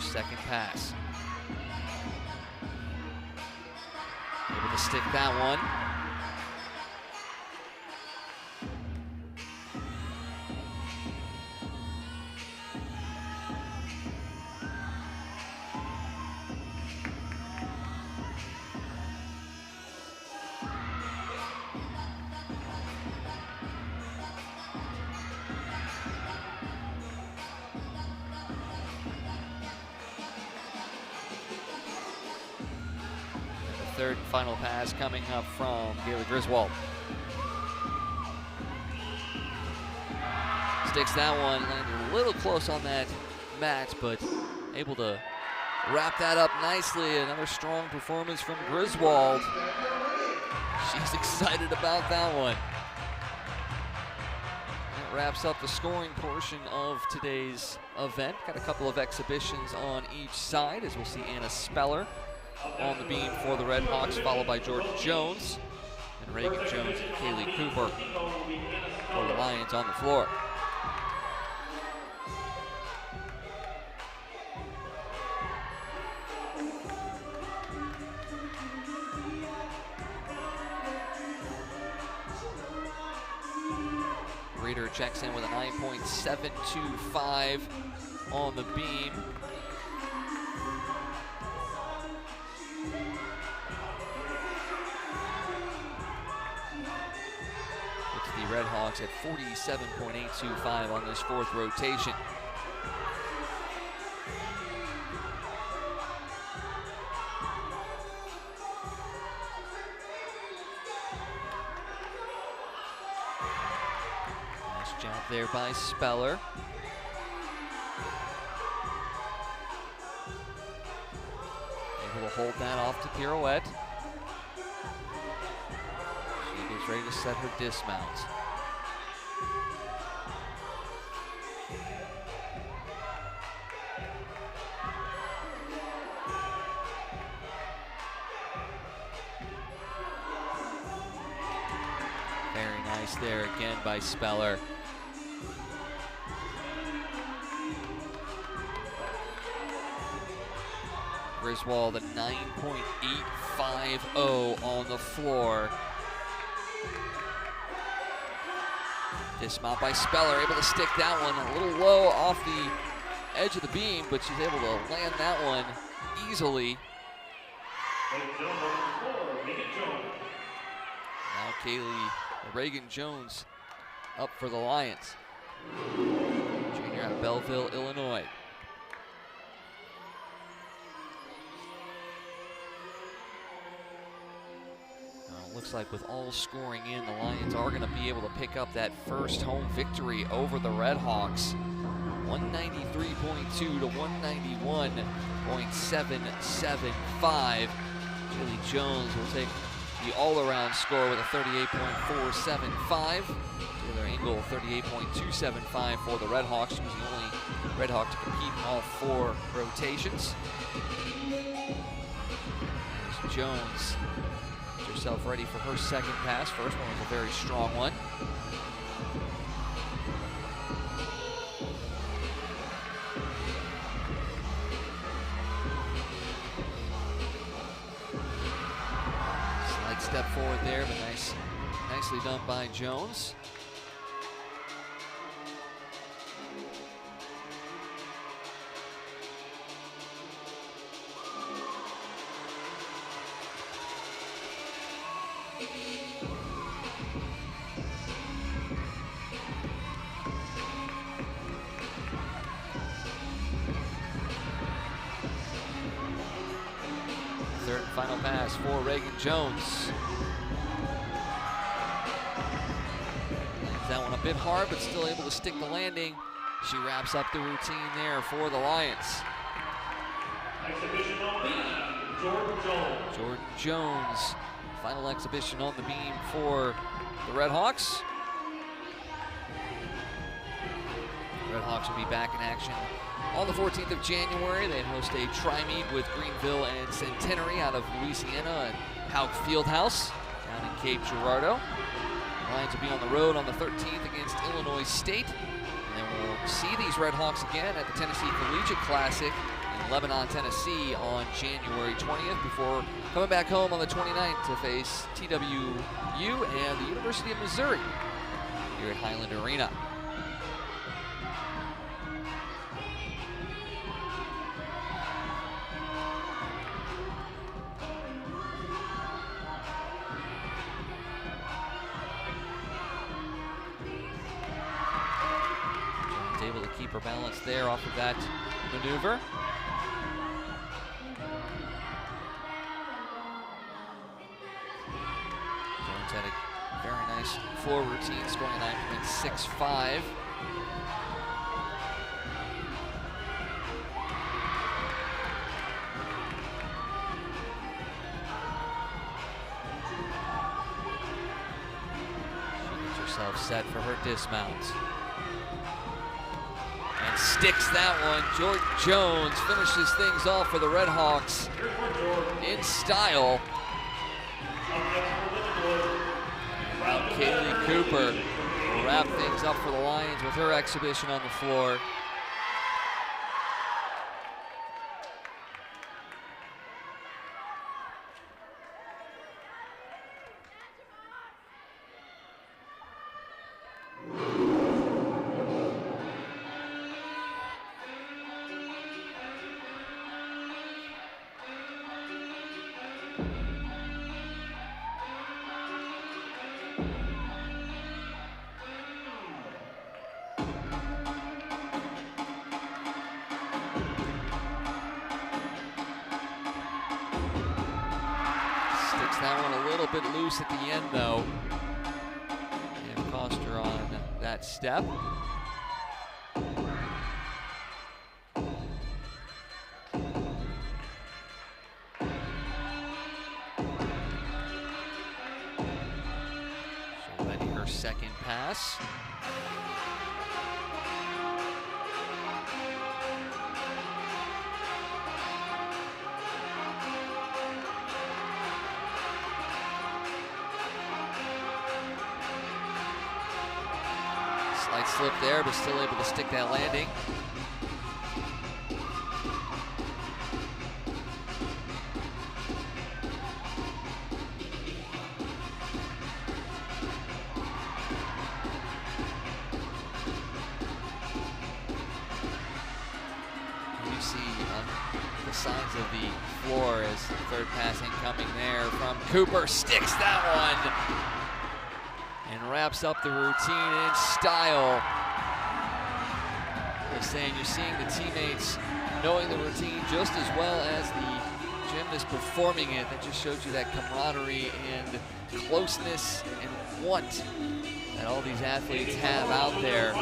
Second pass. Able to stick that one. Third and final pass coming up from Kayla Griswold. Sticks that one, landed a little close on that mat, but able to wrap that up nicely. Another strong performance from Griswold. She's excited about that one. That wraps up the scoring portion of today's event. Got a couple of exhibitions on each side, as we'll see Anna Speller on the beam for the Red Hawks, followed by Georgia Jones and Reagan Jones and Kaylee Cooper for the Lions on the floor. Reeder checks in with a 9.725 on the beam. Red Hawks at 47.825 on this fourth rotation. Nice job there by Speller. Able to hold that off to pirouette. She gives ready to set her dismount. Very nice there again by Speller. Griswold, a 9.850 on the floor. Dismount by Speller, able to stick that one a little low off the edge of the beam, but she's able to land that one easily. Now Kaylee Reagan Jones up for the Lions. Junior out of Belleville, Illinois. Looks like with all scoring in, the Lions are going to be able to pick up that first home victory over the Red Hawks. 193.2 to 191.775. Kaylee Jones will take the all-around score with a 38.475. Taylor Engel, 38.275 for the Red Hawks. She was the only Red Hawk to compete in all 4 rotations. There's Jones. Herself ready for her second pass. First one was a very strong one. Slight step forward there, but nicely done by Jones. Third and final pass for Reagan Jones. Lands that one a bit hard, but still able to stick the landing. She wraps up the routine there for the Lions. Exhibition on beam, Jordan Jones. Jordan Jones, final exhibition on the beam for the Red Hawks. Red Hawks will be back in action on the 14th of January. They host a tri-meet with Greenville and Centenary out of Louisiana at Hauk Fieldhouse down in Cape Girardeau. The Lions will be on the road on the 13th against Illinois State. And then we'll see these Red Hawks again at the Tennessee Collegiate Classic in Lebanon, Tennessee on January 20th before coming back home on the 29th to face TWU and the University of Missouri here at Highland Arena. Able to keep her balance there off of that maneuver. Jones had a very nice floor routine, scoring a 9.65. She gets herself set for her dismount. And sticks that one. Jordan Jones finishes things off for the Red Hawks in style. Now Kaylee Cooper will wrap things up for the Lions with her exhibition on the floor. That one a little bit loose at the end, though, and cost her on that step. second pass. Slight slip there, but still able to stick that landing. You see the signs of the floor as the third pass incoming there from Cooper. Sticks that one and wraps up the routine in style. They're saying you're seeing the teammates knowing the routine just as well as the gymnast performing it. That just shows you that camaraderie and closeness and want that all these athletes have out there.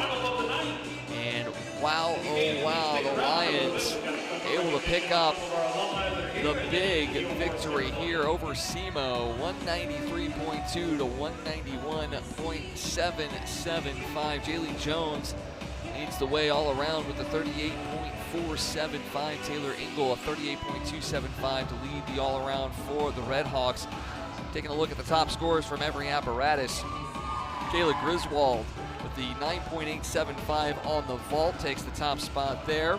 And wow, oh wow, the Lions able to pick up the big victory here over SEMO, 193.2 to 191.775. Jaylee Jones leads the way all around with the 38.475. Taylor Engel, a 38.275 to lead the all-around for the Redhawks. Taking a look at the top scores from every apparatus. Kayla Griswold with the 9.875 on the vault takes the top spot there.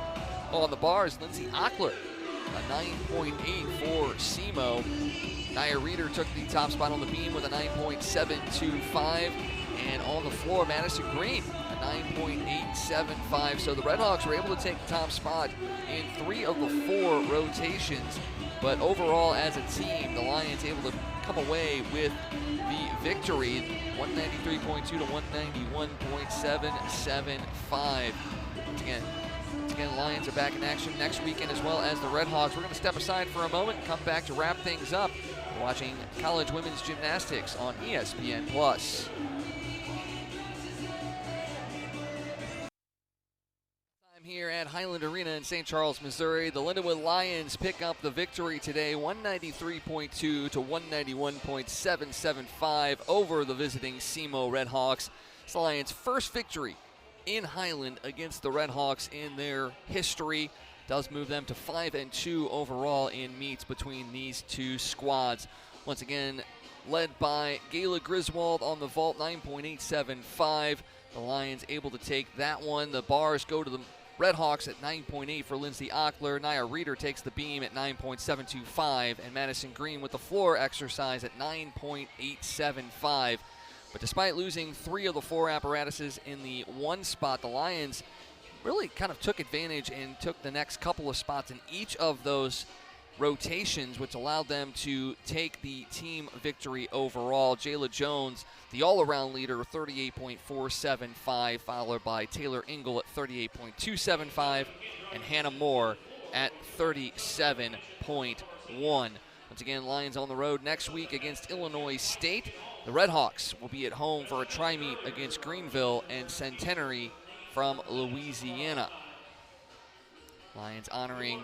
On the bars, Lindsay Ockler, a 9.8 for SEMO. Nia Reeder took the top spot on the beam with a 9.725. And on the floor, Madison Green, a 9.875. So the Redhawks were able to take the top spot in 3 of the 4 rotations. But overall, as a team, the Lions able to come away with the victory, 193.2 to 191.775. Once again, Lions are back in action next weekend as well as the Redhawks. We're going to step aside for a moment and come back to wrap things up. We're watching college women's gymnastics on ESPN+. Here at Highland Arena in St. Charles, Missouri, the Lindenwood Lions pick up the victory today, 193.2 to 191.775 over the visiting SEMO Redhawks. It's the Lions' first victory in Highland against the Redhawks in their history. Does move them to 5-2 overall in meets between these two squads. Once again, led by Gayla Griswold on the vault, 9.875. The Lions able to take that one. The bars go to the Redhawks at 9.8 for Lindsay Ockler. Nia Reeder takes the beam at 9.725, and Madison Green with the floor exercise at 9.875. But despite losing 3 of the 4 apparatuses in the one spot, the Lions really kind of took advantage and took the next couple of spots in each of those rotations, which allowed them to take the team victory overall. Jayla Jones, the all-around leader, 38.475, followed by Taylor Engel at 38.275, and Hannah Moore at 37.1. Once again, Lions on the road next week against Illinois State. The Redhawks will be at home for a tri-meet against Greenville and Centenary from Louisiana. Lions honoring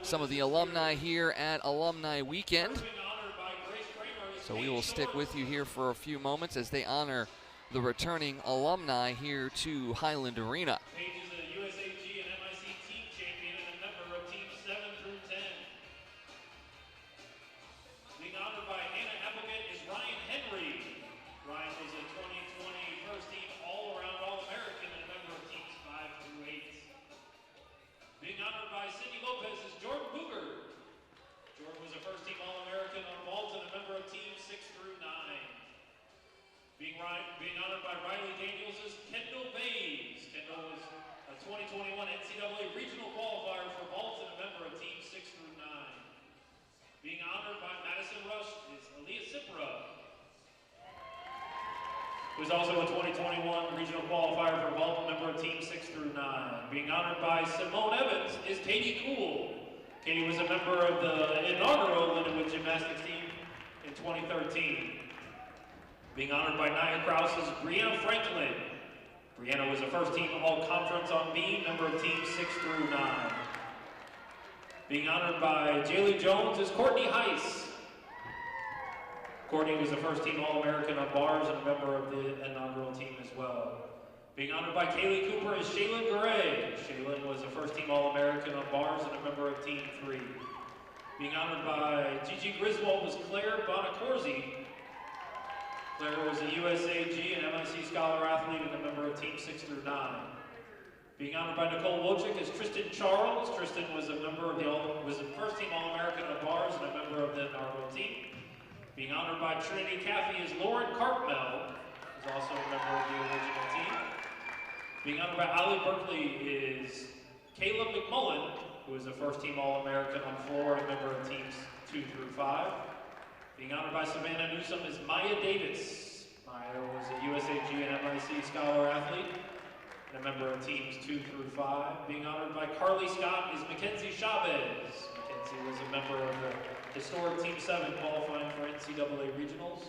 some of the alumni here at Alumni Weekend. So we will stick with you here for a few moments as they honor the returning alumni here to Highland Arena. Paige is a USAG and MIC team champion and a member of teams 7 through 10. Being honored by Hannah Applegate is Ryan Henry. Ryan was a 2020 first team all-around All-American and a member of teams 5 through 8. Being honored by Cindy Lopez is Jordan Booger. Jordan was a first team All-American on vault and a member of teams 6 through 9. Being honored by Riley Daniels is Kendall Bays. Kendall was a 2021 NCAA regional qualifier for vault and a member of teams 6 through 9. Being honored by Madison Rush is Aaliyah Sipra, who's also a 2021 regional qualifier for vault, member of teams 6 through 9. Being honored by Simone Evans is Katie Cool. Katie was a member of the inaugural Lindenwood gymnastics team in 2013. Being honored by Nia Krause is Brianna Franklin. Brianna was a first team all-conference on beam, member of teams 6 through 9. Being honored by Jaylee Jones is Courtney Heiss. Courtney was a first-team All-American on bars and a member of the inaugural team as well. Being honored by Kaylee Cooper is Shaylin Gray. Shaylin was a first-team All-American on bars and a member of Team 3. Being honored by Gigi Griswold was Claire Bonacorsi. Claire was a USAG and MIC Scholar Athlete and a member of Team 6 through 9. Being honored by Nicole Wojcik is Tristan Charles. Tristan was a member of was a first-team All-American on bars and a member of the inaugural team. Being honored by Trinity Caffey is Lauren Cartmel, who's also a member of the original team. Being honored by Ali Berkeley is Caleb McMullen, who is a first-team All-American on floor and a member of teams 2 through 5. Being honored by Savannah Newsom is Maya Davis. Maya was a USAG and MIC Scholar Athlete and a member of teams 2 through 5. Being honored by Carly Scott is Mackenzie Chavez. Mackenzie was a member of the historic Team 7 qualifying for NCAA Regionals.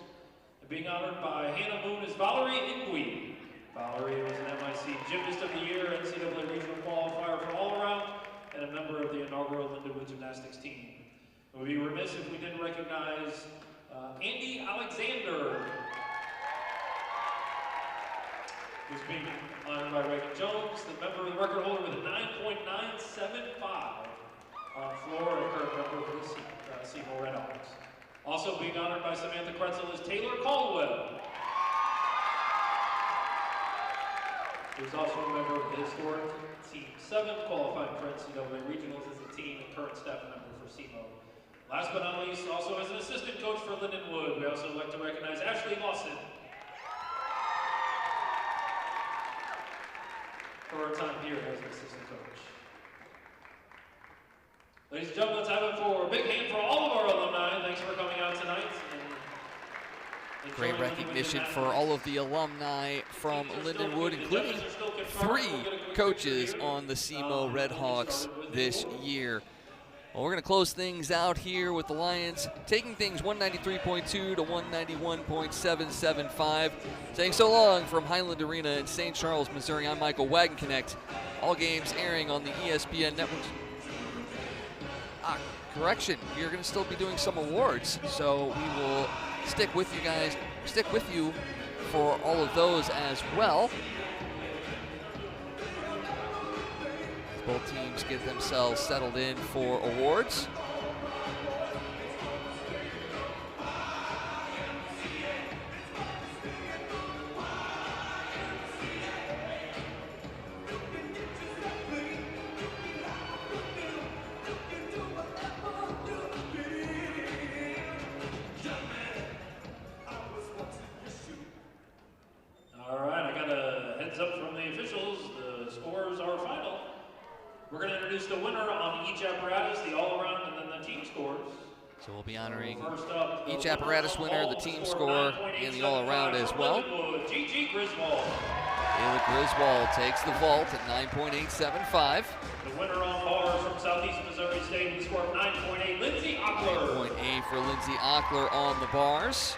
And being honored by Hannah Moon is Valerie Ingui. Valerie was an MIC Gymnast of the Year, NCAA Regional qualifier for all-around, and a member of the inaugural Lindenwood Gymnastics team. It would be remiss if we didn't recognize Andy Alexander, who's being honored by Reagan Jones, the member of the record holder with a 9.975 on floor and current member of the SEMO Redhawks. Also being honored by Samantha Kretzel is Taylor Caldwell, who's also a member of the historic Team 7, qualifying for NCAA Regionals as a team and current staff member for SEMO. Last but not least, also as an assistant coach for Lindenwood, we also like to recognize Ashley Lawson for her time here as an assistant coach. Ladies and gentlemen, let's have it for a big hand for all of our alumni. Thanks for coming out tonight. Great recognition for all of the alumni from Lindenwood, including 3 coaches on the SEMO Redhawks this year. Well, we're going to close things out here with the Lions taking things 193.2 to 191.775. Saying so long from Highland Arena in St. Charles, Missouri, I'm Michael Wagenknecht. All games airing on the ESPN networks. Correction, we're going to still be doing some awards, so we will stick with you for all of those as well. Both teams get themselves settled in for awards. All right, I got a heads up from the officials. The scores are final. We're going to introduce the winner on each apparatus, the all-around, and then the team scores. So we'll be honoring First up, each apparatus winner, the team score, and the all-around as well. Gigi Griswold. Kayla Griswold takes the vault at 9.875. The winner on bars from Southeast Missouri State with a score of 9.8, Lindsay Ockler. 9.8 for Lindsay Ockler on the bars.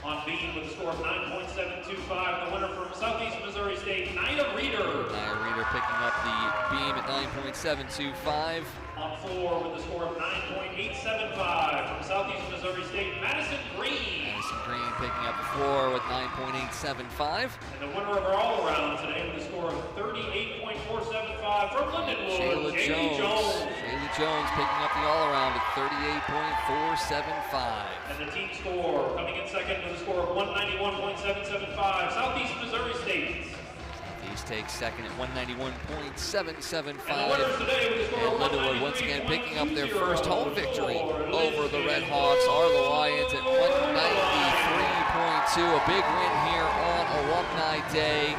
On beam with a score of 9.725, the winner from Southeast Missouri State, Nia Reeder. Nia Reeder picking up the beam at 9.725. On floor with a score of 9.875 from Southeast Missouri State, Madison Green. Madison Green picking up the floor with 9.875. And the winner of our all-around today with a score of 38.475 from Lindenwood, Shayla Jones. Shayla Jones picking up the all-around at 38.475. And the team score coming in second with a score of 191.775, Southeast Missouri State. Southeast takes second at 191.775. And Lindenwood once again picking up their first home victory over the Redhawks are the Lions at 193.2. A big win here on Alumni Day.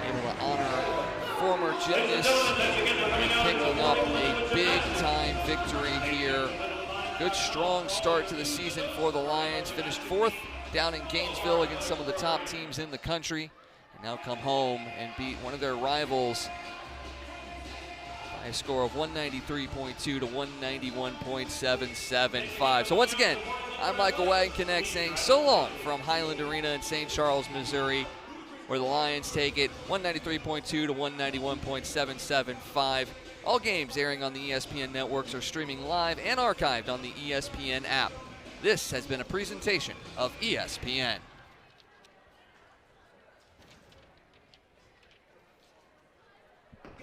Able to honor former gymnasts and picking up a big-time victory here. Good, strong start to the season for the Lions. Finished 4th down in Gainesville against some of the top teams in the country. And now come home and beat one of their rivals by a score of 193.2 to 191.775. So once again, I'm Michael Wagenknecht saying so long from Highland Arena in St. Charles, Missouri, where the Lions take it 193.2 to 191.775. All games airing on the ESPN networks are streaming live and archived on the ESPN app. This has been a presentation of ESPN.